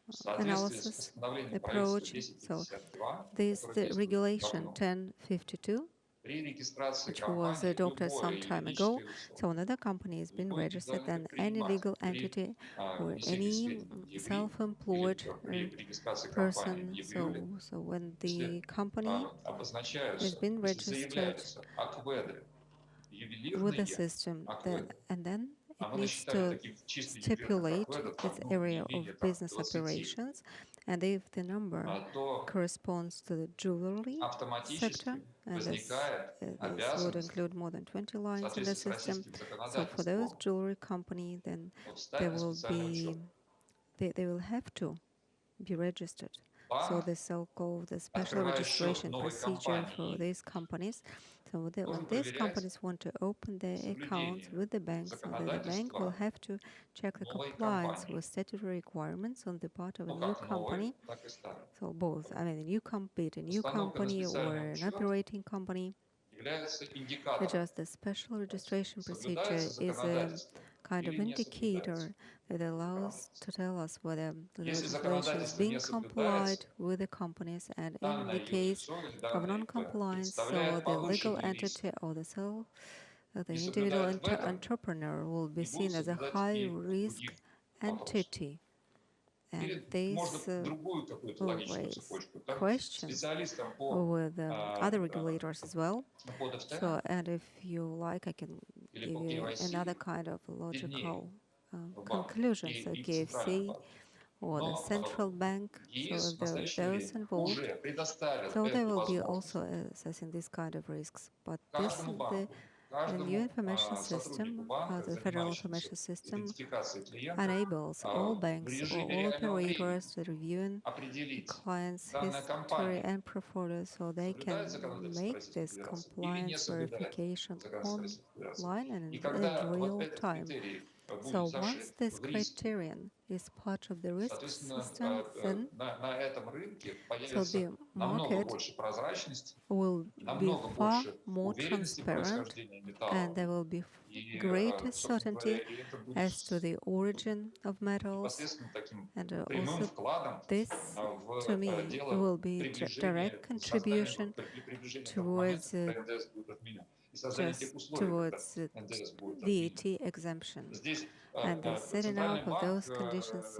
В соответствии с analysis постановлением правительства approach. So 1052, this которое the действует regulation давно, 1052, при регистрации which was компании adopted some любое time ago. юридическое лицо, So another company has been любой registered, индивидуальный then any предприниматель legal при entity or внесении any сведений в ЕГРИ или self-employed при регистрации компании в person. ЕГРЮЛе, So when если the company has обозначаются, been если registered заявляются акведы, with the ювелирные system, акведы, and then it оно needs насчитает to таких чисто ювелирных stipulate акведов its ну, не area of менее там, business 20, operations, and if the number то corresponds to the jewelry sector, автоматически and возникает this would обязанность include more than 20 в lines in the соответствии с system. российским So for those законодательством jewelry company, then they встать на will специальный учет. they will have to be registered. So Банк, the so-called the special открывая счет registration новой procedure for компании, these companies. So when должен these проверять companies want to open their accounts соблюдение with the bank, so that the bank will законодательства have to check the новой compliance компании. with statutory requirements on the part of a Ну new как новой, company. так и старой. So both, I mean, be it a new Установка на company or специальный an учет operating company. является индикатором, Just the special registration procedure соблюдается is a законодательство kind of или не соблюдается. indicator that allows to tell us whether the Если legislation is законодательство being не complied соблюдается, with the companies, and in the данное case юрлицо или of данное ИП non-compliance, so представляет the legal повышенный риск, entity or the не individual соблюдает в этом entrepreneur will be и будут seen as a соблюдать high и в risk других вопросах. entity. And Или можно this другую какую-то will логичную raise цепочку. Там questions специалистам по with other regulators as well. по ДФТ So, and if you like, I can или give по you KYC another kind of виднее logical в банке conclusion. So и в Центральном KFC банке. or the Но central bank, so ЕС if в there are настоящее those время involved, уже предоставил so they эту will be возможность also assessing this kind of risks. But каждому банку, the new каждому information сотруднику system, банка, the federal занимающемуся information system, идентификацией клиента, enables all в banks or режиме all реального времени operators to reviewing определить, clients' данная history компания and portfolio, so they can соблюдает законодательство make Российской this Федерации или не compliance соблюдает verification законодательство Российской Федерации. online and И in когда вот real этот time. критерий So будет once зашит this в риск, criterion is part of the risk соответственно, system, then на этом рынке so появится the намного market больше прозрачности, will be намного far больше more уверенности в transparent, происхождении and металла. there will be И, greater собственно говоря, certainty и это будет as to the origin of metals. непосредственно таким And прямым also вкладом this, to в me, дело will be приближения, direct создания, contribution приближения того момента, towards когда НДС будет отменен. И создание тех just условий, когда towards НДС будет отменен. VAT exemption. Здесь And the setting Центральный up of банк those conditions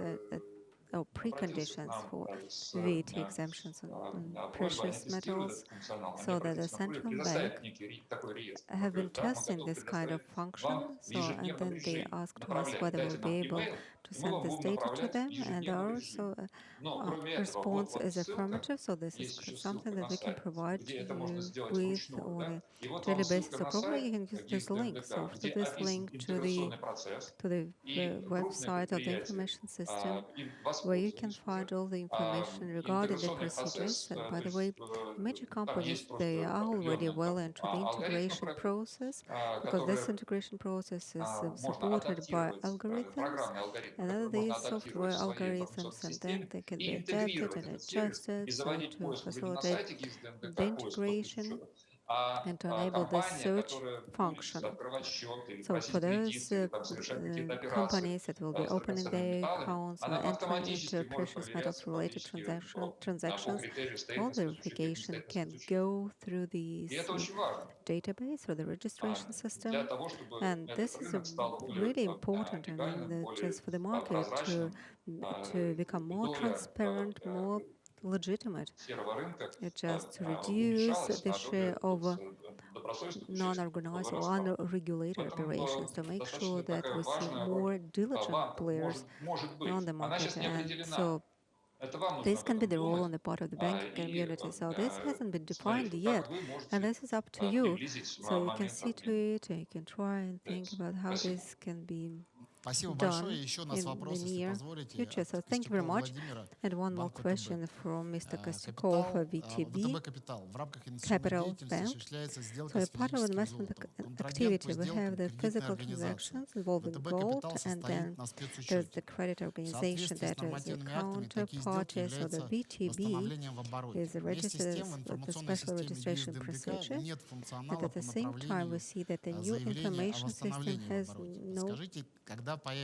or обратился к preconditions нам for с VAT exemptions on просьбой, они precious тестируют metals, этот функционал, они so that the обратились к нам, central предоставить bank некий такой реестр. have been Мы говорим, да, мы testing готовы this kind of предоставить function. вам в So, and ежедневном then they режиме. asked us Направляйте, whether we'll дайте be нам able e-mail, to и мы send вам this будем data to направлять в them, and ежедневном our режиме. Но кроме этого, response вот is ссылка, affirmative. So this is есть еще ссылка something that на we can сайт, provide где to это можно you сделать with вручную, on да? a И вот daily вам basis. ссылка So на probably you сайт can use ГИС this link. So ДМДК, to где this описан link to интеграционный процесс, the и крупное website of the предприятие information system, им where you can воспользовались уже. find all the information regarding the Интеграционный procedures. процесс, And то by the есть way, major там есть companies, they просто are already определенные well там, into the алгоритмы, integration process, because this которые integration process is можно supported by адаптировать, algorithms, программные алгоритмы, and которые other можно these адаптировать software в своей algorithms, информационной and then системе they can be и adapted интегрировать and этот сервис, и adjusted so заводить to поиск уже не на facilitate сайте ГИС the ДМДК, поиск под integration учета, and to enable the search function. So for those companies that will be opening their accounts or entering into precious metals related transactions, all verification can go through this database or the registration system. And this is really important, I mean, just for the market to become more transparent, more legitimate, just to reduce the share of non-organized or unregulated operations, to make sure that we see more diligent players on the market. And so this can be the role on the part of the banking community. So this hasn't been defined yet, and this is up to you. So you can see to it, and you can try and think about how this can be done in the near future. So thank you very much. And one more question from Mr. Kostякov, VTB Capital Bank. So a part of investment activity, we have the physical transactions involving gold, and then there's the credit organization that is the counterparty. So the VTB is registered with the special registration procedure. And at the same time, we see that the new information system has no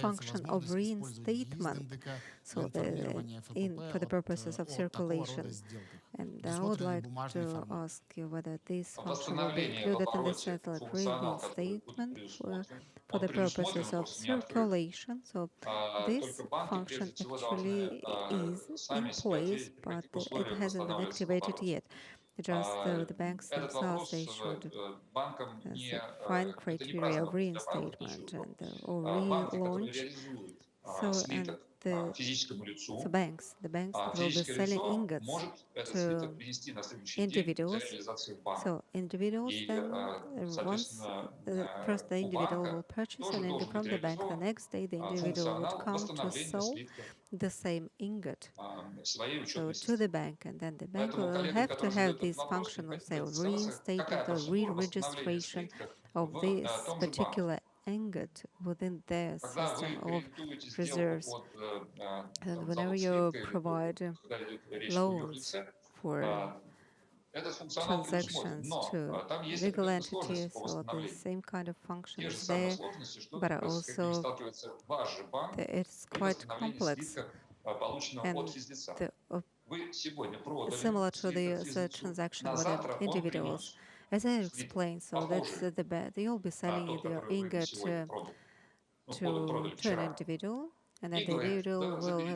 function of reinstatement, so for the purposes of circulation. And I would like to ask you whether this function will be included in the satellite reinstatement for the purposes of circulation. So this function actually is in place, but it hasn't been activated yet. Just the banks themselves, they should find criteria of reinstatement and or relaunch. So and the banks that will be selling ingots to individuals. So individuals then once first the individual will purchase an ingot from the bank, the next day the individual would come to sell the same ingot so to the bank, and then the bank will have to have this function of, say, reinstatement or re-registration of this particular ingot within their system of reserves. And whenever you provide loans for transactions to legal entities, so the same kind of function is there, but also it's quite complex. And similar to the transaction with the individuals, as I explained, so that's you'll be selling your ingot to an individual, and then the individual will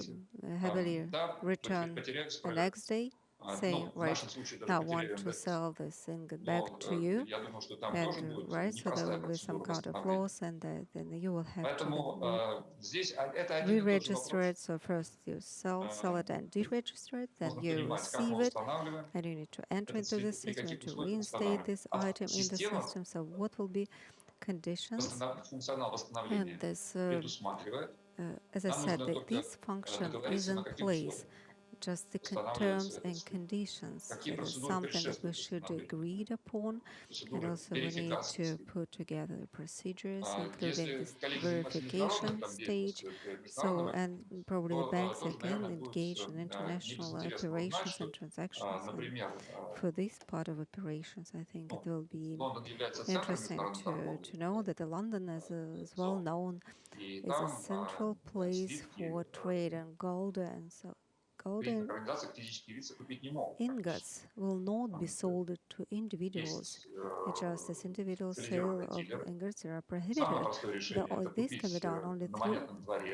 happily return the next day, saying, right, now I want to sell this ingot back to you, and right, so there will be some kind of loss, and then you will have to re-register it. So first you sell it and deregister it, then you receive it, and you need to enter into the system and to reinstate this item in the system. So what will be conditions? And this, as I said, this function is in place. Just the terms and conditions. It is something that we should agree upon, and also we need to put together the procedures, including this verification stage. So, and probably the banks again engage in international operations and transactions. And for this part of operations, I think it will be interesting to know that London is well known as a central place for trade in gold, and so golden ingots will not be sold to individuals. Just as individual sale of ingots are prohibited. This can be done only through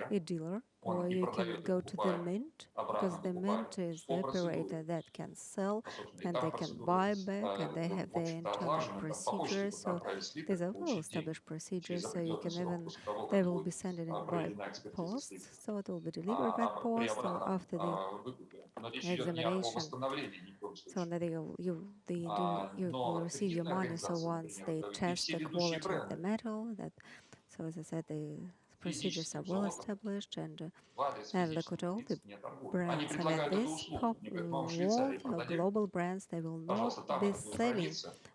a dealer, or you can go to the mint, because the mint is the operator that can sell and they can buy back, and they have their internal procedures. So these are well-established procedures. So you can even, they will be sending it by post, so it will be delivered by post or after the examination. So that you will receive your money. So once they test the quality of the metal, so as I said, the procedures are well established, and look at all the brands. I mean, this world or global brands, they will not be selling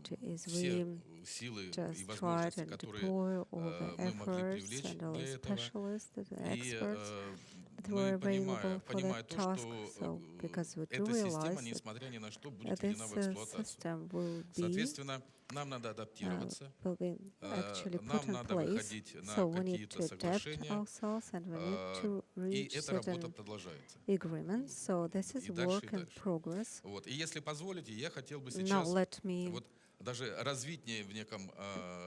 did is все we силы и just tried возможности, and которые deploy all the мы могли efforts привлечь and all the для этого. specialists, the И experts. At that were available for понимая that то, task. что So, because we do эта система, realize несмотря ни на что, that будет введена this в эксплуатацию. system will be Соответственно, нам надо адаптироваться, actually put нам in надо place. выходить на So we need какие-то to adapt соглашения, ourselves and we need to и reach эта работа certain продолжается. agreements. So this is И дальше, work и in дальше. progress. Вот. И если позволите, я хотел бы Now сейчас let me вот даже развитнее в неком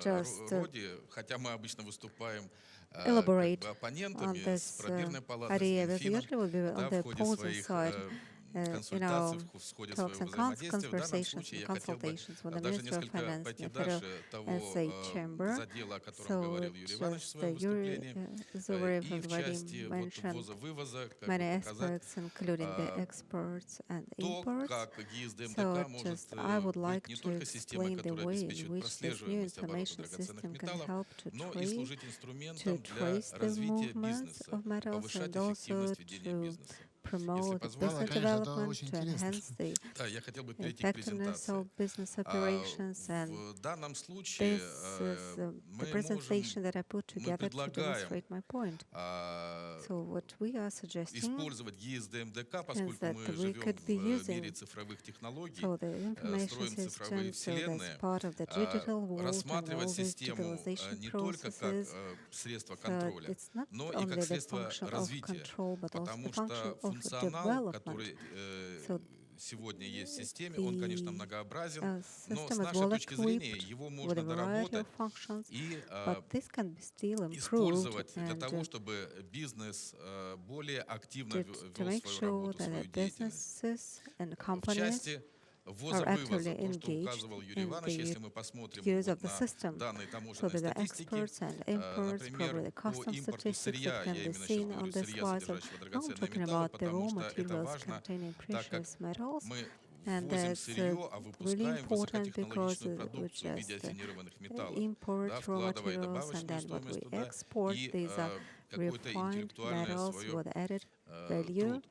just роде, хотя мы обычно выступаем как elaborate бы on оппонентами с this пробирной палатой, с idea, because Минфином, usually we'll be on да, the в ходе opposing своих side in консультаций, our в ходе talks своего and взаимодействия. В данном conversations случае and я хотел бы consultations with the даже Minister of несколько Finance, пойти the head of дальше того SA chamber. задела, о котором So говорил Юрий Иванович в just своем Yuri выступлении, Zubarev и в already части вот mentioned ввоза-вывоза, как many бы показать aspects, including the exports and то, imports. как ГИС So ДМТК может just I would like быть не to только системой, explain the которая way in обеспечивает which this new прослеживаемость оборота information драгоценных system can металлов, help to но и служить to инструментом для trace the развития movements бизнеса, of metals повышать and also эффективность ведения to бизнеса. Если promote позволите, business конечно, это development, очень to интересно. enhance the да, я хотел бы перейти к effectiveness презентации. of business operations. And В данном случае this is the мы presentation that I put мы together to предлагаем demonstrate my point. So what we are suggesting использовать ГИС ДМДК, поскольку that мы we живем could be в using мире цифровых технологий, so the information строим цифровые system, so that's вселенные, part of the digital world and рассматривать all these систему digitalization не только как processes. средство So контроля, it's not но и only как the средство function of развития, control, but also потому the function что of функционал, development. который So сегодня есть в системе, он, конечно, многообразен, но с system is нашей well точки зрения equipped его with можно a variety доработать of functions, и but this can be still improved использовать для and того, чтобы бизнес более активно to вел make свою sure работу, that свою the деятельность. businesses and В companies части ввоза-вывоза, actively то, что engaged указывал Юрий in Иванович, the если мы посмотрим use вот of the на system. данные So таможенной that the статистики, exports and imports, например, probably the по custom импорту statistics сырья, that can я be именно сейчас seen говорю on this сырья, slide. So содержащего now I'm драгоценные talking металлы, about the потому raw что это materials важно, containing так как precious metals. мы And ввозим that's сырье, а really выпускаем important because высокотехнологичную we продукцию в виде just афинированных металлов, import да, raw вкладывая materials, and добавочную then what стоимость we туда export, и these are какое-то refined интеллектуальное metals свое with added value труд.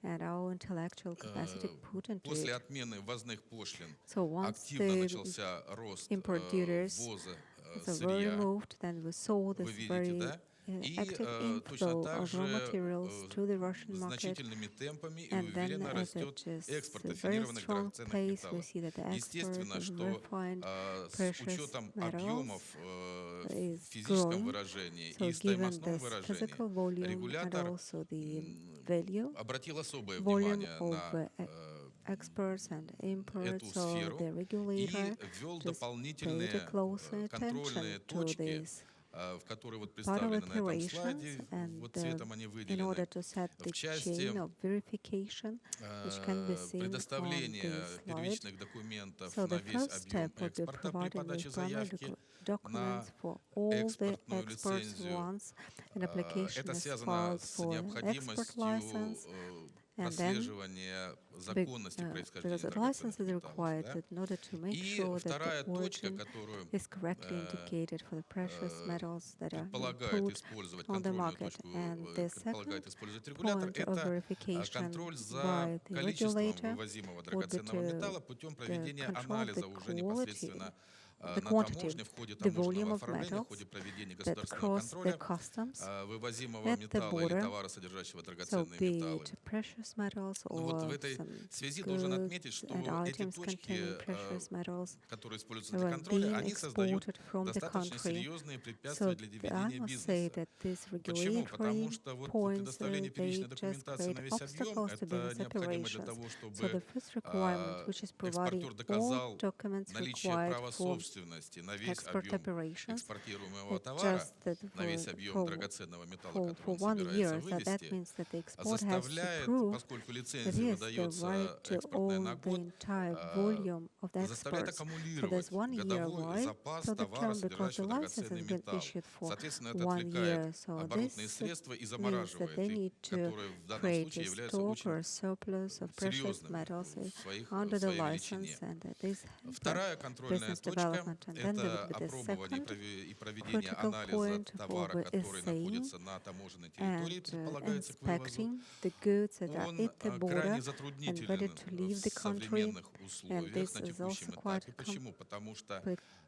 and our intellectual capacity put into После it. отмены ввозных пошлин So once активно the начался рост import duties ввоза were сырья. removed, then we saw Вы this видите, very да? И active точно inflow так of же raw materials to the Russian market. значительными темпами и And then уверенно at растет just экспорт a very афинированных strong драгоценных pace, we металлов. see that the export Естественно, of что refined с precious учетом metals объемов в is физическом growing. выражении So и given стоимостном this выражении, physical volume and регулятор also the value, обратил особое volume внимание of на exports and эту imports, so сферу the regulator и ввел just paid дополнительные a closer контрольные attention to точки, this в которые вот part of представлены на этом operations, слайде, and вот цветом они in выделены. order to set the В части chain of verification, which can be seen on предоставления this slide. первичных документов So на the весь first объем step would be экспорта при providing подаче with primary заявки documents for на all the экспортную exports лицензию. once an application Это is связано filed с for an export необходимостью license. And then, прослеживания законности происхождения because a license драгоценных is металлов. required Да? in order to make И sure that вторая the точка, origin которую is correctly indicated for the precious metals that are предполагает put использовать on the контрольную market. точку, And the предполагает second использовать регулятор, point of это verification контроль за by the количеством regulator вывозимого would be драгоценного to металла путем проведения control the анализа уже quality, непосредственно the на quantity, таможне в ходе the volume таможенного of оформления, в metals ходе проведения that государственного cross the контроля customs вывозимого at the металла или border. товара, содержащего So драгоценные be металлы. it precious metals Ну вот в or этой some связи должен goods отметить, что and эти items точки, containing precious metals которые используются для were контроля, being они создают exported from the достаточно country. серьезные препятствия So для I ведения must say бизнеса. that these Почему? Потому regulatory что вот points, предоставление they первичной just документации на create весь объем, obstacles to это business необходимо для operations. того, So the чтобы first requirement, which is providing экспортер all доказал documents наличие required права for собственности на весь export объем operations, экспортируемого it's товара, just that на весь объем for драгоценного металла, for который он 1 year. собирается So that вывести, means that the export has to заставляет, prove поскольку that лицензия yes, the выдается right to экспортная на own the год, entire volume of the заставляет exports. So аккумулировать there's 1 year годовой right запас to the товара, term because the содержащего license драгоценный has been металл. issued for Соответственно, это 1 year. отвлекает So оборотные this средства и means that замораживает they их, need to которые в данном create случае a являются stock очень or surplus of precious серьезными metals в under the своей license, величине. and this Вторая контрольная business точка development. And then there это would be the опробование second и проведение critical анализа point товара, for который assaying находится на таможенной территории, and предполагается к вывозу. inspecting the goods that are Он at the border крайне and ready затруднителен to leave в the country. современных And условиях this на is текущем also quite этапе. Почему? Потому что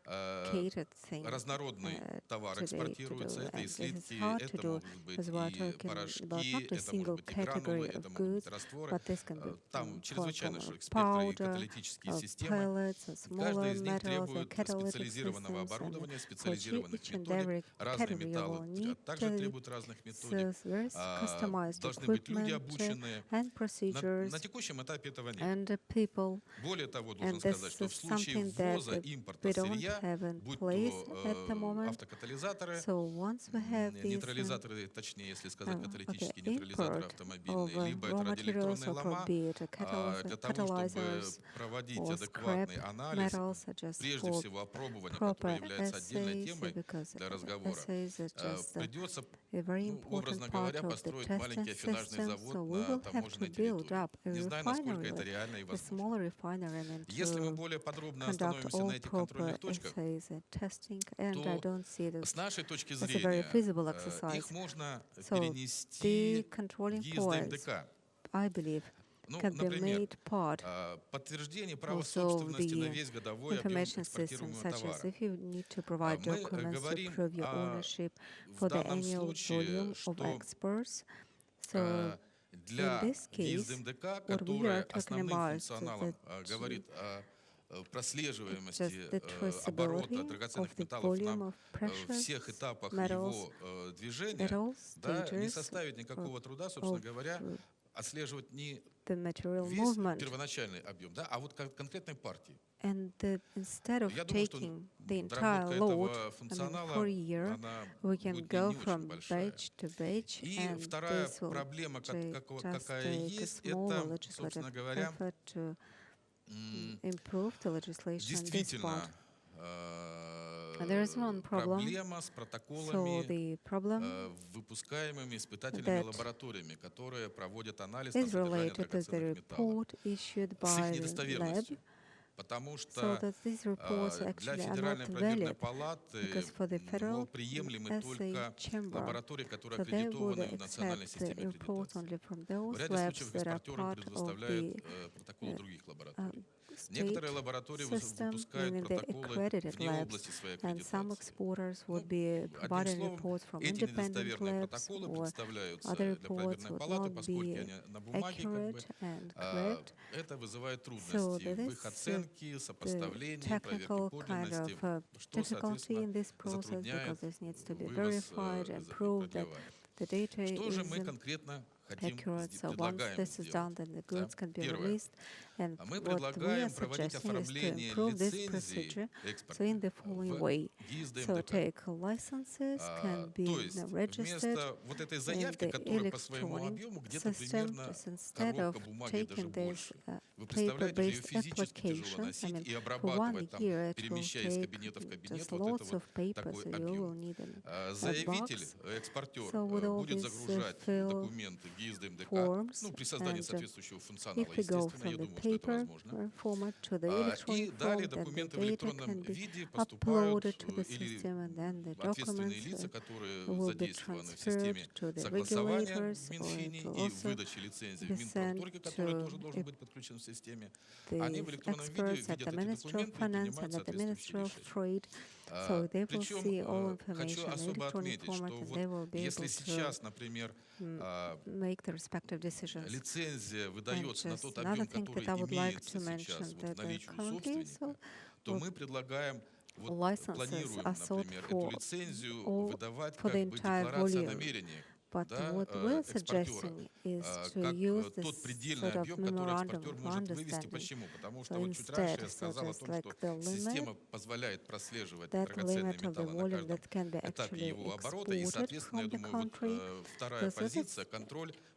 complicated thing разнородный товар today to do. экспортируется. Это и And this is слитки, hard to это do, могут быть as we are и talking about порошки, not a это single могут быть и гранулы, category это of могут быть goods, растворы. but this can be Там чрезвычайно from широкий спектр и powder, каталитические системы. pellets, Каждая smaller из них metals, требует catalytic специализированного systems, and оборудования, for специализированных each and методик, every разные category металлы will need также требуют разных методик. very customized Должны быть люди equipment обученные. and procedures На текущем этапе этого нет. and people. Более того, должен And this сказать, что is в случае something that ввоза, импорта we don't сырья, have in будь place то at the moment. автокатализаторы, So once we have these нейтрализаторы, точнее, если сказать, каталитические okay, нейтрализаторы import автомобильные, of либо raw это materials радиоэлектронные or лома, be it для того, чтобы catalyzers проводить or адекватный scrap анализ, metals are just прежде for всего опробование, proper которое является отдельной essays, темой because для разговора, essays is just придется, a very образно important part говоря, of the построить testing маленький афинажный system. завод So we на will have to таможенной build территории. up a Не знаю, насколько refinery, это реально и a возможно. smaller refinery, and Если мы to более подробно conduct остановимся all на этих proper контрольных точках, essays and testing, and I то don't see this с нашей точки as a very зрения feasible exercise. их можно So перенести the controlling в ГИС points, ДМДК. I believe, Ну, can be например, made part подтверждение права also собственности на the весь годовой объем information systems, экспортируемого such as товара. if you need to provide Мы documents to говорим prove your ownership в for the данном annual случае, volume of что exports. So для in this ГИС case, ДМДК, what we которая are talking основным about функционалом is говорит о just прослеживаемости the оборота traceability драгоценных of the металлов volume на of precious всех этапах metals его движения, at all да, не stages составит никакого труда, собственно of говоря, отслеживать не the material весь movement. первоначальный объем, да, а вот конкретной партии. And instead of Я думаю, что taking the доработка entire load, этого функционала, for a year, она we can будет go не очень from большая. batch to batch, И and вторая this will проблема, just какая take a есть, small это, собственно legislative говоря, effort to improve the legislation in this действительно part. There is one problem. проблема с So протоколами, the problem выпускаемыми испытательными that лабораториями, которые проводят анализ is на содержание related to the драгоценных металлов, report issued с их by the lab, недостоверностью. Потому so что that these reports для actually are Федеральной not проверочной valid, палаты because for the federal приемлемы assay только chamber, лаборатории, которые so they would аккредитованы в национальной accept the системе reports аккредитации. only from В those ряде labs случаев that are экспортерам part of предоставляют the протоколы других лабораторий. state Некоторые лаборатории system, выпускают meaning the протоколы accredited вне labs, области своей and some аккредитации. exporters would be Одним providing словом, reports from эти independent недостоверные labs, протоколы or представляются other для reports проверочной would палаты, not поскольку be они на бумаге, accurate and correct. это вызывает So трудности в this их оценке, the сопоставлении, проверке technical kind подлинности, of что, difficulty in соответственно, this process, затрудняет because this needs to be вывоз verified and и proved that продлевание. the data Что же мы is конкретно хотим, accurate. So once предлагаем this is done, сделать? then the Да? goods can be Первое. released. And Мы what we are предлагаем проводить suggesting is to оформление improve this лицензий procedure. So in экспортных the following в way, ГИС so ДМДК. take licenses can be То есть registered вместо вот этой in заявки, the которая по своему electronic объему где-то system, примерно just instead of коробка бумаги, даже taking this больше. Вы представляете, ее paper-based физически тяжело applications, I носить mean, и for обрабатывать, 1 там, year it will перемещая из take кабинета в кабинет, just вот это lots вот of paper, такой so you will объем. need a Заявитель, box. экспортер So with all будет these загружать fill документы в ГИС ДМДК, forms, ну, при создании and соответствующего функционала, if we go естественно, from я the думаю, что это paper возможно. format to the И electronic далее form, then the документы в data электронном can be виде поступают uploaded to the или system, and then the ответственные documents лица, которые will be задействованы в transferred системе to the согласования regulators, в or Минфине it и will also выдачи лицензий в be sent Минпромторге, который to тоже должен быть подключен в системе. the Они в электронном виде experts at видят the эти Ministry of документы и Finance принимают and at the Ministry соответствующие of решения. Trade. So they will Причем see all хочу information in особо electronic отметить, format, что and they will вот be если able сейчас, to например, make the respective decisions. лицензия And выдается на just тот another объем, thing который that I would like имеется to mention сейчас вот that в наличии у currently, so собственника, то мы предлагаем, вот licenses планируем, are sought например, for эту лицензию all- выдавать for как the бы entire декларация о volume. намерениях, But да, what we're экспортера, suggesting is to как use this тот предельный sort of объем, который memorandum экспортер of может вывести. understanding. Почему? Потому So что вот чуть раньше я instead, so сказал о just том, like что the система limit, позволяет прослеживать that драгоценные limit of the металлы на volume каждом that can be этапе actually его оборота. И, exported соответственно, я from the думаю, вот country. вторая So this is позиция, контроль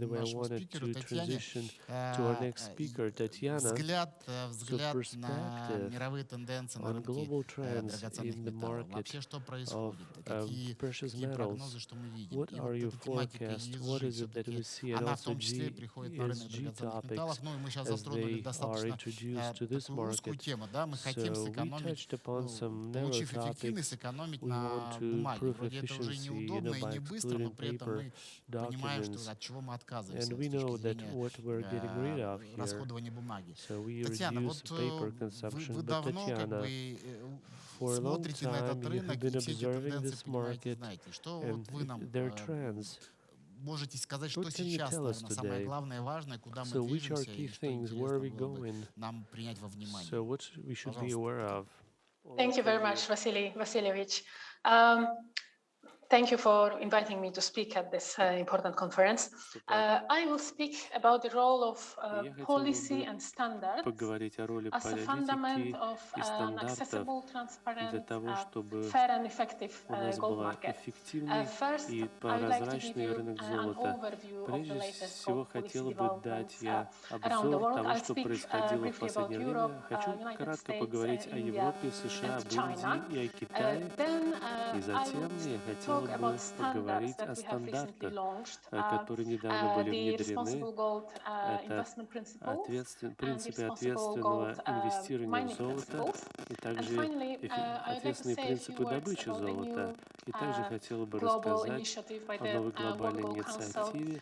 the way, I нашему wanted спикеру to Татьяне. transition to our next speaker, Tatiana. Взгляд взгляд на perspective мировые тенденции на on рынке global trends драгоценных in the металлов. market Вообще, что of происходит? Какие precious прогнозы, metals. что мы видим? What И are вот your эта тематика forecasts? What ESG is it that we все-таки, see? And она в also том числе приходит на рынок ESG драгоценных металлов. topics Ну, и мы сейчас as затронули they are достаточно introduced to this такую узкую market. тему, да, мы хотим So we сэкономить, touched upon some narrow получив эффективность, topics. сэкономить We want на to бумаге. prove Вроде это уже и efficiency, неудобно, и by не быстро, но excluding при этом paper мы понимаем, что documents. от чего мы отказываемся And вот we с точки know that зрения what we're getting rid of here, расходования бумаги. so we Татьяна, reduce вот paper вы consumption. But давно как Tatiana, бы for a long смотрите на этот time you have рынок been и все эти observing тенденции this понимаете, market знаете. Что and вот вы нам their trends. можете сказать, что What can you сейчас, tell us наверное, самое today? главное, важное, куда мы So which are движемся key и что things? Where are we интересно было бы going? нам принять во внимание? So what we should be Пожалуйста, aware Татьяна. of? Thank you very much, Vasily Vasilyevich. Thank you for inviting me to speak at this important conference. I will speak about the role of policy and standards Поговорить о роли as a политики fundament of и an стандартов accessible, для transparent, того, чтобы fair and effective у нас gold был market. эффективный First, и I would like to give прозрачный you рынок an золота. overview of the Прежде latest всего, gold policy хотела бы дать developments я around the обзор world. того, I'll что speak происходило в briefly about последнее Europe, время. Хочу United кратко States, поговорить о India, Европе, США, об and China. Индии и о Китае. Then И I затем will я хотела talk бы about standards поговорить that о we have recently стандартах, launched, которые недавно были the внедрены. responsible gold Это investment principles and принципы responsible ответственного gold инвестирования в mining золото, principles. и And также finally, I would like to ответственные say a few принципы words добычи about the золота. new И также хотела бы global рассказать initiative by о the новой World глобальной Gold Council, инициативе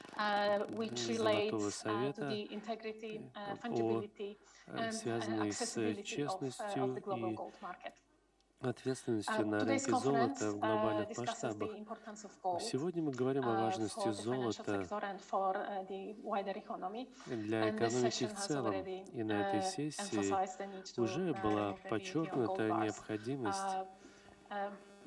which Золотого relates to Совета, the integrity, о fungibility, and связанной с accessibility of честностью the global и gold market. ответственностью на Today's рынке золота conference в глобальных discusses масштабах. the importance of gold Сегодня мы говорим о важности for the financial золота sector and for the wider economy. для And this экономики session в has целом. already И на этой сессии emphasized the need to уже была remove the VAT on подчеркнута gold bars. необходимость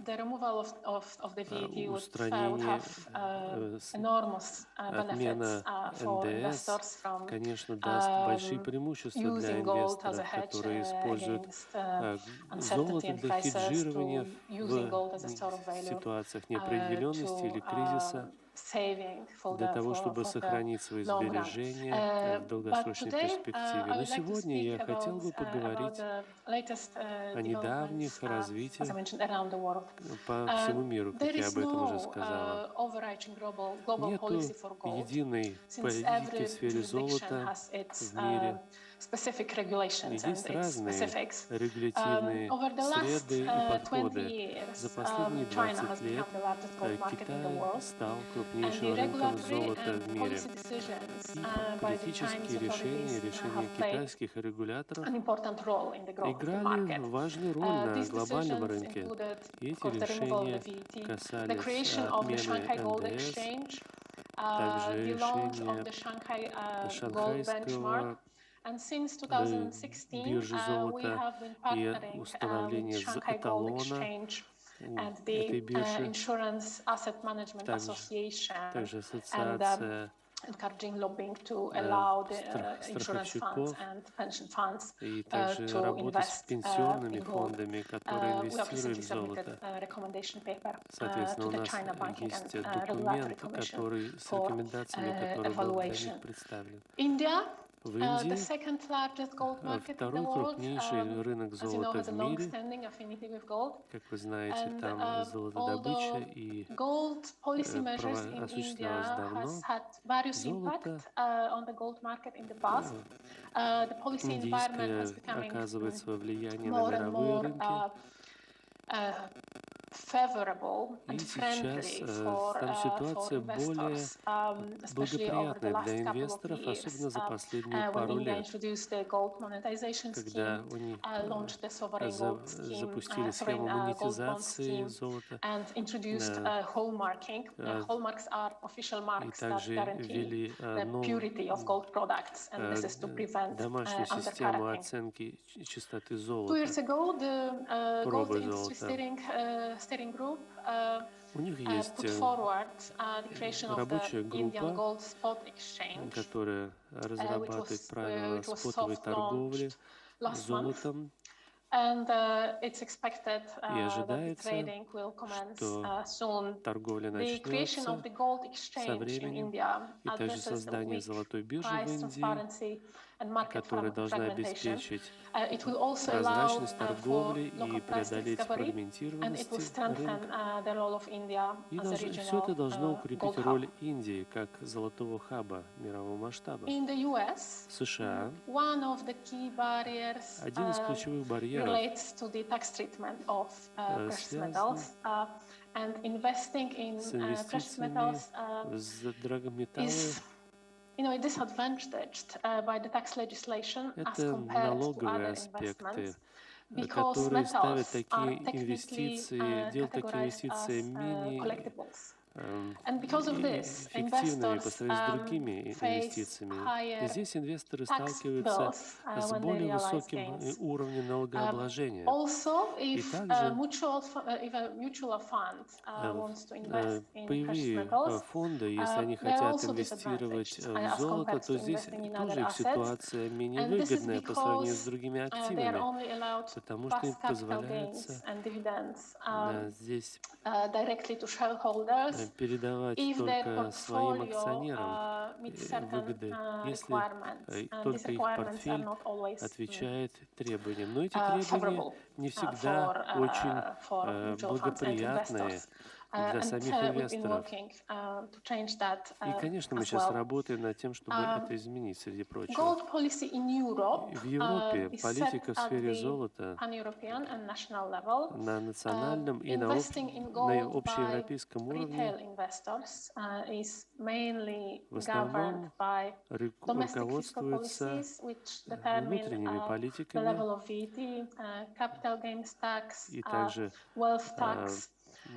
The removal of the VAT would устранения have enormous benefits отмена for НДС, investors from конечно, даст большие преимущества для using gold as a инвесторов, hedge которые используют against золото uncertainty and для crisis, хеджирования to using gold as a в store of value, ситуациях неопределенности или кризиса, saving для того, for чтобы the сохранить свои long run. сбережения в But долгосрочной today, перспективе. I Но would like to сегодня я speak хотел бы about поговорить the latest о недавних developments, as I развитиях mentioned, around the world. по всему миру, как There я is об этом уже no сказала. overarching global Нету policy for gold, единой since политики every в сфере jurisdiction золота has its в мире. specific regulations and Есть its разные specifics. регулятивные Over the last среды и 20 подходы. years, За последние China 20 has лет become the largest gold market in the Китай world. стал And крупнейшим the рынком regulatory золота в and мире. policy decisions И by the Chinese политические решения, authorities решения have played китайских регуляторов an important role in the growth of the играли market. важную роль на These глобальном decisions рынке. included, И of эти course, the removal of the решения VAT, the касались creation of the отмены Shanghai Gold НДС, Exchange, также the launch of решения the Shanghai Gold шанхайского Benchmark. And since 2016, биржи we золота have been и partnering with установление Shanghai Gold эталона Exchange and этой the биржи, Insurance Asset Management также Association, ассоциация encouraging lobbying to allow the insurance funds страховщиков and pension funds и также to работа с invest пенсионными in gold. фондами, которые We have инвестируют recently в submitted золото. a recommendation paper Соответственно, to у the нас China Banking есть and Regulatory документ, Commission который с for рекомендациями, который был для них evaluation. представлен. India, В the Индии second largest gold market in the второй world, крупнейший рынок as you know, золота has a в мире. long-standing affinity with gold. Как вы знаете, And там золотодобыча although и gold policy measures in осуществлялась India давно, has had various impact золото on the gold market in the past, the policy environment индийское is becoming оказывает свое влияние на more and мировые more рынки. favorable И and сейчас friendly for там ситуация более investors, especially over the благоприятная last для couple of инвесторов, years, особенно за последние when пару India лет, introduced the gold monetization когда scheme, они launched the sovereign gold scheme, запустили sovereign схему gold bond монетизации scheme, золота, and introduced hallmarking. Hallmarks are official и marks that также guarantee ввели the purity of gold products, and this is to prevent домашнюю систему undercutting. оценки чистоты 2 золота, years ago, the gold пробы industry золота. steering group У них есть put forward the creation of рабочая the Indian группа, Gold Spot Exchange, которая разрабатывает правила which was спотовой soft торговли launched last month. золотом. It's expected И that the ожидается, trading will commence что soon. торговля The creation of начнется the gold со exchange in временем, India и также addresses the создание weak золотой биржи в price Индии, transparency and market которая должна fragmentation. обеспечить It will also allow прозрачность for торговли и local price преодолеть discovery, and it will фрагментированности strengthen рынка. the role of India И as a все это regional должно gold укрепить hub. роль Индии как золотого хаба мирового масштаба. In the US, В США one of the key barriers один из ключевых барьеров relates to the tax treatment of precious связан metals, and investing in с precious инвестициями metals в драгметаллы. is disadvantaged by the tax legislation as Это compared to налоговые other аспекты, investments, because которые ставят metals are такие technically инвестиции, делают такие categorized инвестиции as менее collectibles. And because of this, эффективными по investors сравнению с другими face инвестициями. И higher здесь инвесторы tax сталкиваются bills с when they более realize высоким gains. уровнем налогообложения. Also, И if a также mutual fund wants to invest in precious паевые metals, фонды, если они they're хотят also инвестировать disadvantaged в as золото, compared то to здесь investing in тоже other их assets. ситуация менее And this is выгодная по сравнению с because другими they are активами, only allowed потому что им past capital gains позволяется and dividends здесь directly to shareholders передавать if their только своим portfolio акционерам meets certain выгоды, если requirements. And these только их requirements are портфель not always отвечает требованиям. Но эти требования favorable не всегда очень for mutual funds and благоприятные investors. для самих We've been инвесторов. working to change that И, конечно, мы as сейчас well. работаем над тем, чтобы это изменить, среди прочего. Gold policy in Europe В Европе is политика set в at сфере the золота pan-European and national level. на национальном и на Investing in gold by общеевропейском уровне retail investors is mainly в governed основном by domestic fiscal руководствуется policies, which determine внутренними the политиками level of VAT, capital gains tax, и также wealth tax.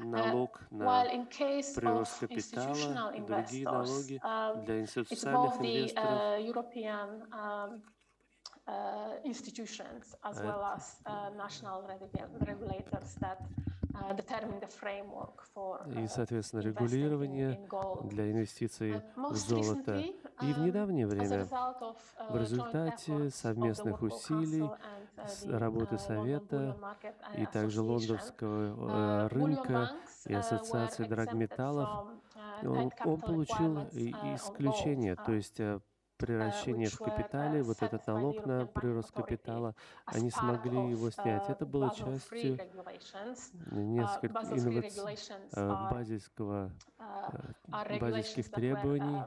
налог While на in case прирост of капитала institutional и другие investors, налоги для it's институционных both the инвесторов. European institutions as well as national regulators that determine the framework for И, соответственно, investing регулирование in gold. для инвестиций в Most золото. recently, И в недавнее as a время, result of в результате joint efforts of the совместных Work усилий, Council and работы the London Совета Bullion Market и также Association, лондонского bullion рынка banks и Ассоциации were exempted драгметаллов, from он tight capital получил requirements on исключение, gold, то есть превращение в which were капитале, вот set этот by the налог на European Banking прирост Authority капитала, as они part смогли его of снять. Это было Basel III частью regulations. несколько Basel III regulations are regulations базисских требований,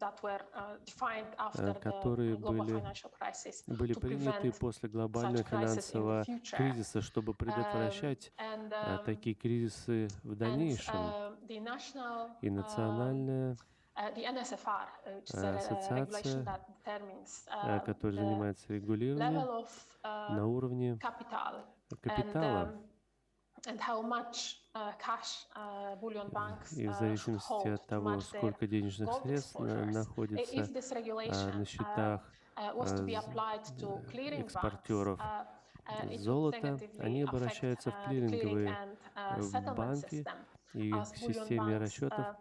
that were defined after которые the global financial crisis были to приняты prevent после глобального such crises in the финансового future. кризиса, чтобы предотвращать такие кризисы в дальнейшем. И национальная The NSFR, which is a regulation ассоциация, that determines которая the занимается регулированием level of на уровне капитала. and how much cash bullion banks И в зависимости hold от to того, match their сколько денежных gold средств exposures. находится If this regulation на счетах was to be applied to clearing экспортеров banks, it would золота, negatively они affect обращаются в the клиринговые clearing and settlement банки, system, и as в bullion системе banks расчетов,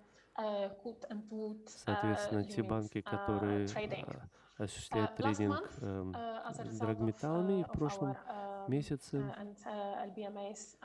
could and would соответственно, те limit банки, которые trading. осуществляют Last трейдинг month, as a result драгметаллами, и в of прошлом our месяце, and LBMA's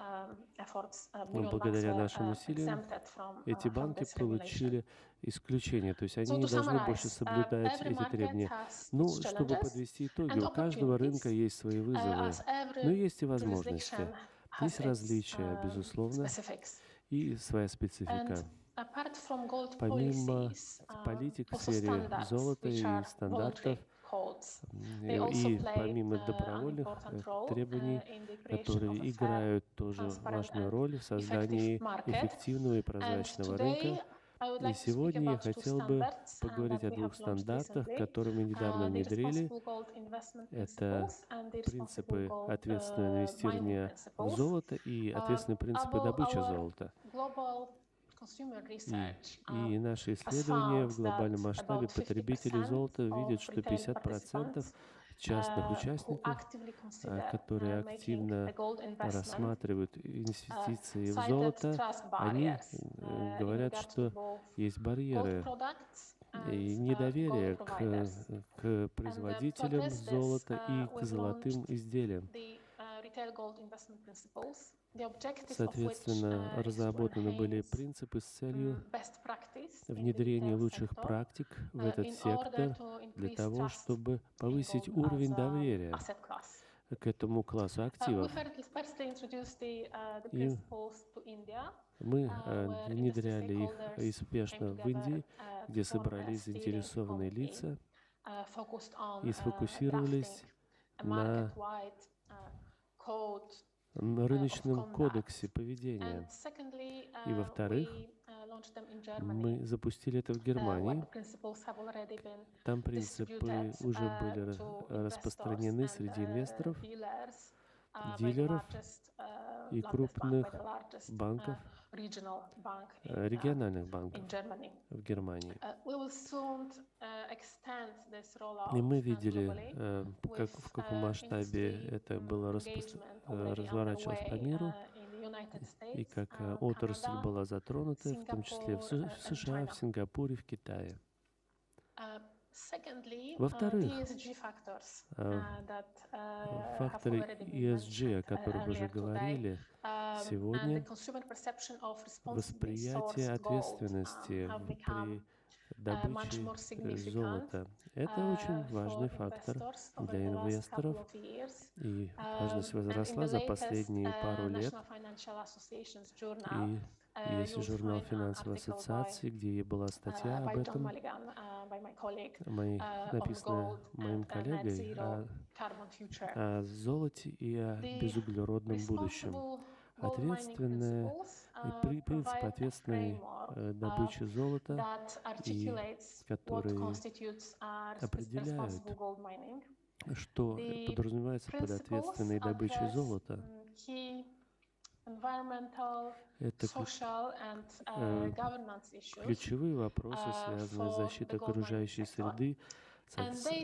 efforts, bullion banks благодаря were нашим усилиям, exempted from эти банки this regulation. получили исключение, то есть они So не to должны больше summarize, соблюдать every эти market требования. has Ну, its чтобы challenges подвести итоги, and у каждого рынка opportunities, есть свои вызовы, as every но есть и возможности. jurisdiction has Есть its различия, безусловно, specifics. и своя специфика. And apart from gold Помимо policies, политик в also сфере standards, золота which и are стандартов, voluntary codes, they also и play помимо an добровольных important role требований, in the creation которые of a fair, играют тоже transparent важную and роль в создании effective market. эффективного и And прозрачного today, рынка. I would И like to speak сегодня я about two хотел бы standards поговорить that о we двух have launched стандартах, recently. которые мы недавно The внедрили. responsible gold investment Это principles and the responsible принципы gold ответственного mining инвестирования в principles. золото и ответственные принципы Our добычи золота. global consumer research И наши has исследования found в глобальном that масштабе about потребителей 50% золота видят, of что retail 50% participants частных who участников, actively consider которые making активно a gold investment рассматривают инвестиции в cited золото, trust они barriers in говорят, regards to что both есть gold барьеры products и and недоверие gold providers. к производителям address this, золота и к we've золотым launched изделиям. the Соответственно, разработаны были принципы с целью внедрения лучших практик в этот сектор для того, чтобы повысить уровень доверия к этому классу активов. И мы внедряли их успешно в Индии, где собрались заинтересованные лица и сфокусировались на рыночном кодексе поведения. И, во-вторых, мы запустили это в Германии. Там принципы уже были распространены среди инвесторов, дилеров и крупных банков, региональных банков в Германии. И мы видели, в каком масштабе это было разворачивалось по миру, и как отрасль была затронута, в том числе в США, в Сингапуре, в Китае. Во-вторых, факторы ESG, о которых уже говорили сегодня, восприятие ответственности при добыче золота. Это очень важный фактор для инвесторов, и важность возросла за последние пару лет. И есть журнал финансовой ассоциации, где была статья об этом, написанная моим коллегой о золоте и о безуглеродном будущем. Принцип ответственной добычи золота, которые определяют, что подразумевается под ответственной добычей золота. Это ключевые вопросы, связанные с защитой окружающей среды,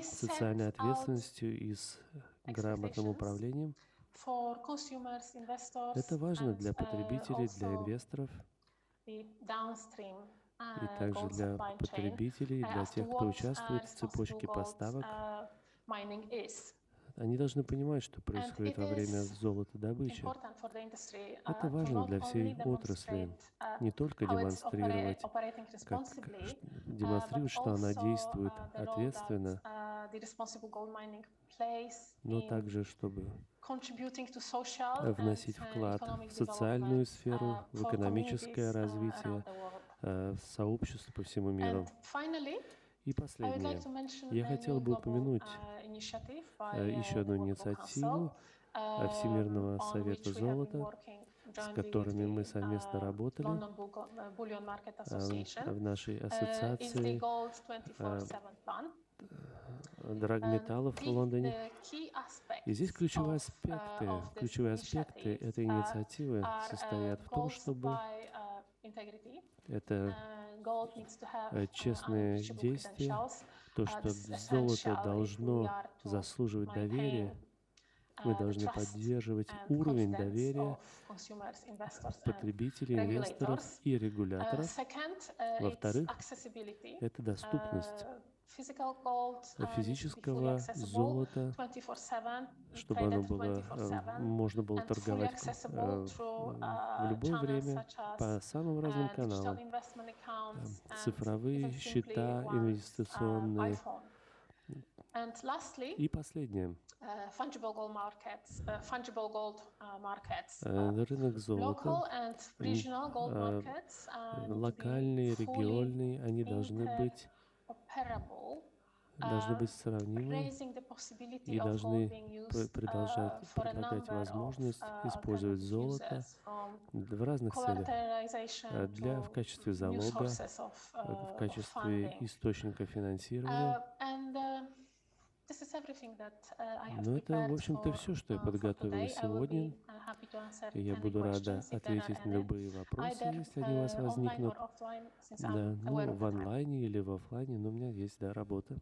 социальной ответственностью и с грамотным управлением. Это важно для потребителей, для инвесторов, и также для потребителей, для тех, кто участвует в цепочке поставок. Они должны понимать, что происходит во время золотодобычи. Это важно для всей отрасли. Не только демонстрировать, что она действует ответственно, но также, чтобы вносить вклад в социальную сферу, в экономическое развитие сообщества по всему миру. И последнее. Я хотел бы упомянуть еще одну инициативу Всемирного совета золота, с которыми мы совместно работали в нашей ассоциации драгметаллов в Лондоне. И здесь ключевые аспекты этой инициативы состоят в том, чтобы это честные действия, то, что золото должно заслуживать доверия. Мы должны поддерживать уровень доверия потребителей, инвесторов и регуляторов. Во-вторых, это доступность физического золота, чтобы оно можно было торговать в любое время по самым разным каналам. Цифровые счета инвестиционные. И последнее. Рынок золота, локальные, региональные, они должны быть сравнимы и должны предлагать возможность использовать золото в разных целях, в качестве залога, в качестве источника финансирования. Но это, в общем-то, все, что я подготовила сегодня. И я буду рада ответить на любые вопросы, если они у вас возникнут. Да, в онлайне или в офлайне, но у меня есть, работа.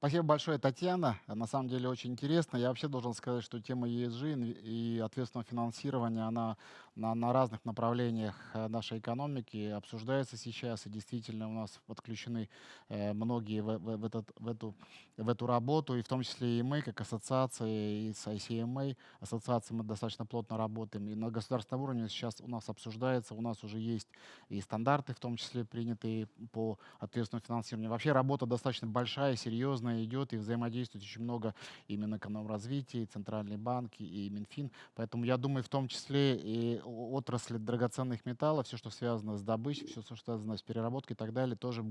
Спасибо большое, Татьяна. На самом деле очень интересно. Я вообще должен сказать, что тема ESG и ответственного финансирования, она на разных направлениях нашей экономики обсуждается сейчас. И действительно у нас подключены многие в эту работу. И в том числе и мы, как ассоциация, и с ICMA, ассоциацией мы достаточно плотно работаем. И на государственном уровне сейчас у нас обсуждается, у нас уже есть и стандарты, в том числе принятые по ответственному финансированию. Вообще работа достаточно большая, серьезная идет, и взаимодействует очень много и Минэкономразвития, и Центральный банк, и Минфин. Поэтому я думаю, в том числе и отрасли драгоценных металлов, все, что связано с добычей, все, что связано с переработкой и так далее, тоже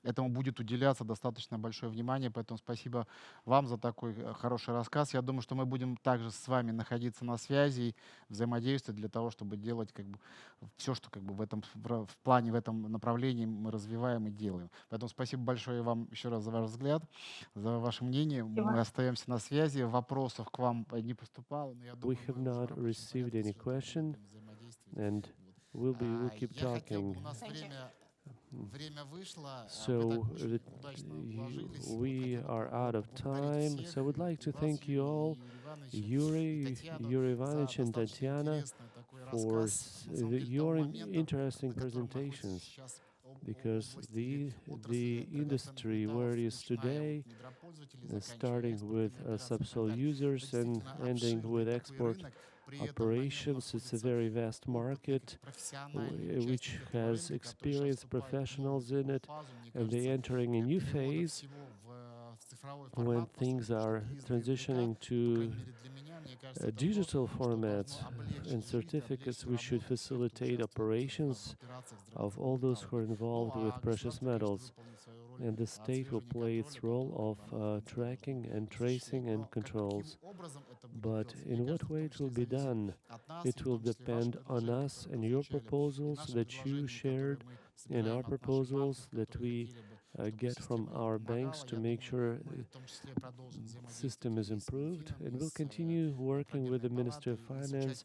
этому будет уделяться достаточно большое внимание. Поэтому спасибо вам за такой хороший рассказ. Я думаю, что мы будем также с вами находиться на связи и взаимодействовать для того, чтобы делать все, что в плане, в этом направлении мы развиваем и делаем. Поэтому спасибо большое вам еще раз за ваш взгляд, за ваше мнение. Мы остаемся на связи. Вопросов к вам не поступало, но я думаю, We have not received any question, and we'll keep talking. So we are out of time. So I would like to thank you all, Yuri Ivanich and Tatiana, for your interesting presentations, because the industry where it is today, starting with subsoil users and ending with export operations, it's a very vast market which has experienced professionals in it, and they're entering a new phase when things are transitioning to digital formats and certificates. We should facilitate operations of all those who are involved with precious metals, and the state will play its role of tracking and tracing and controls. But in what way it will be done? It will depend on us and your proposals that you shared and our proposals that we get from our banks to make sure the system is improved. And we'll continue working with the Ministry of Finance,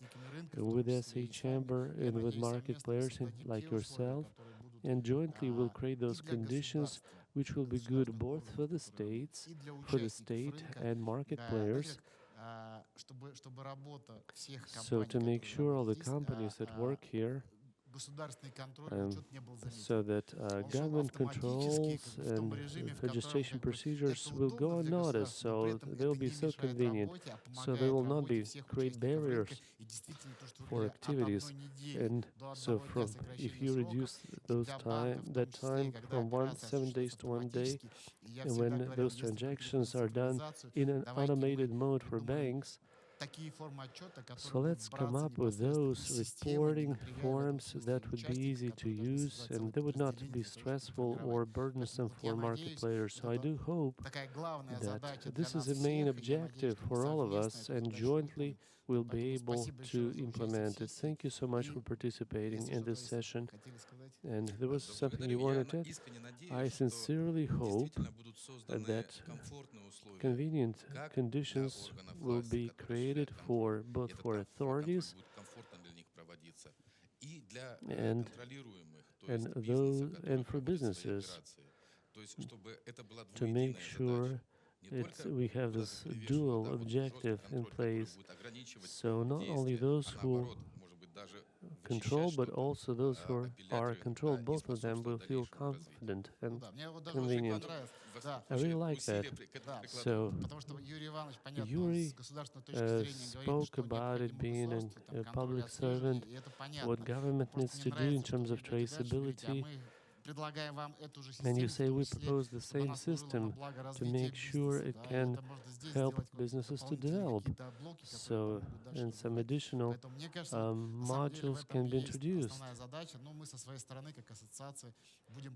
with the SA Chamber, and with market players like yourself. And jointly we'll create those conditions which will be good both for the state and market players. So to make sure all the companies that work here, so that government controls and registration procedures will go unnoticed, so they will be so convenient, so they will not be create barriers for activities. And so if you reduce that time from 7 days to 1 day, and when those transactions are done in an automated mode for banks, so let's come up with those reporting forms that would be easy to use and they would not be stressful or burdensome for market players. So I do hope that this is a main objective for all of us, and jointly we'll be able to implement it. Thank you so much for participating in this session. And there was something you wanted to add? I sincerely hope that convenient conditions will be created for both for authorities and for businesses, to make sure we have this dual objective in place. So not only those who control, but also those who are controlled, both of them will feel confident and convenient. I really like that. So Yuri spoke about it being a public servant, what government needs to do in terms of traceability. And you say we propose the same system to make sure it can help businesses to develop. So, and some additional modules can be introduced.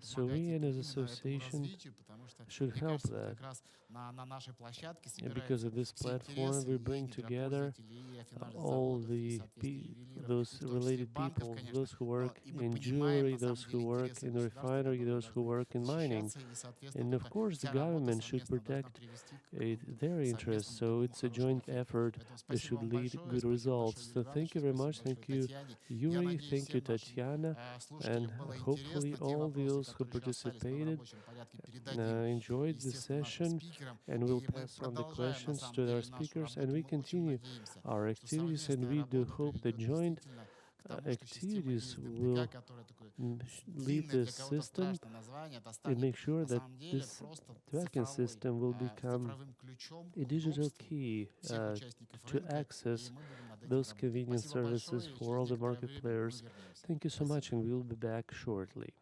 So we as an association should help that. And because of this platform, we bring together all those related people, those who work in jewelry, those who work in refinery, those who work in mining. And of course, the government should protect their interests, so it's a joint effort that should lead good results. So thank you very much. Thank you, Yuri. Thank you, Tatiana. And hopefully all those who participated enjoyed the session, and we'll pass on the questions to our speakers, and we continue our activities, and we do hope that joint activities will lead this system and make sure that this tracking system will become a digital key to access those convenient services for all the market players. Thank you so much, and we'll be back shortly.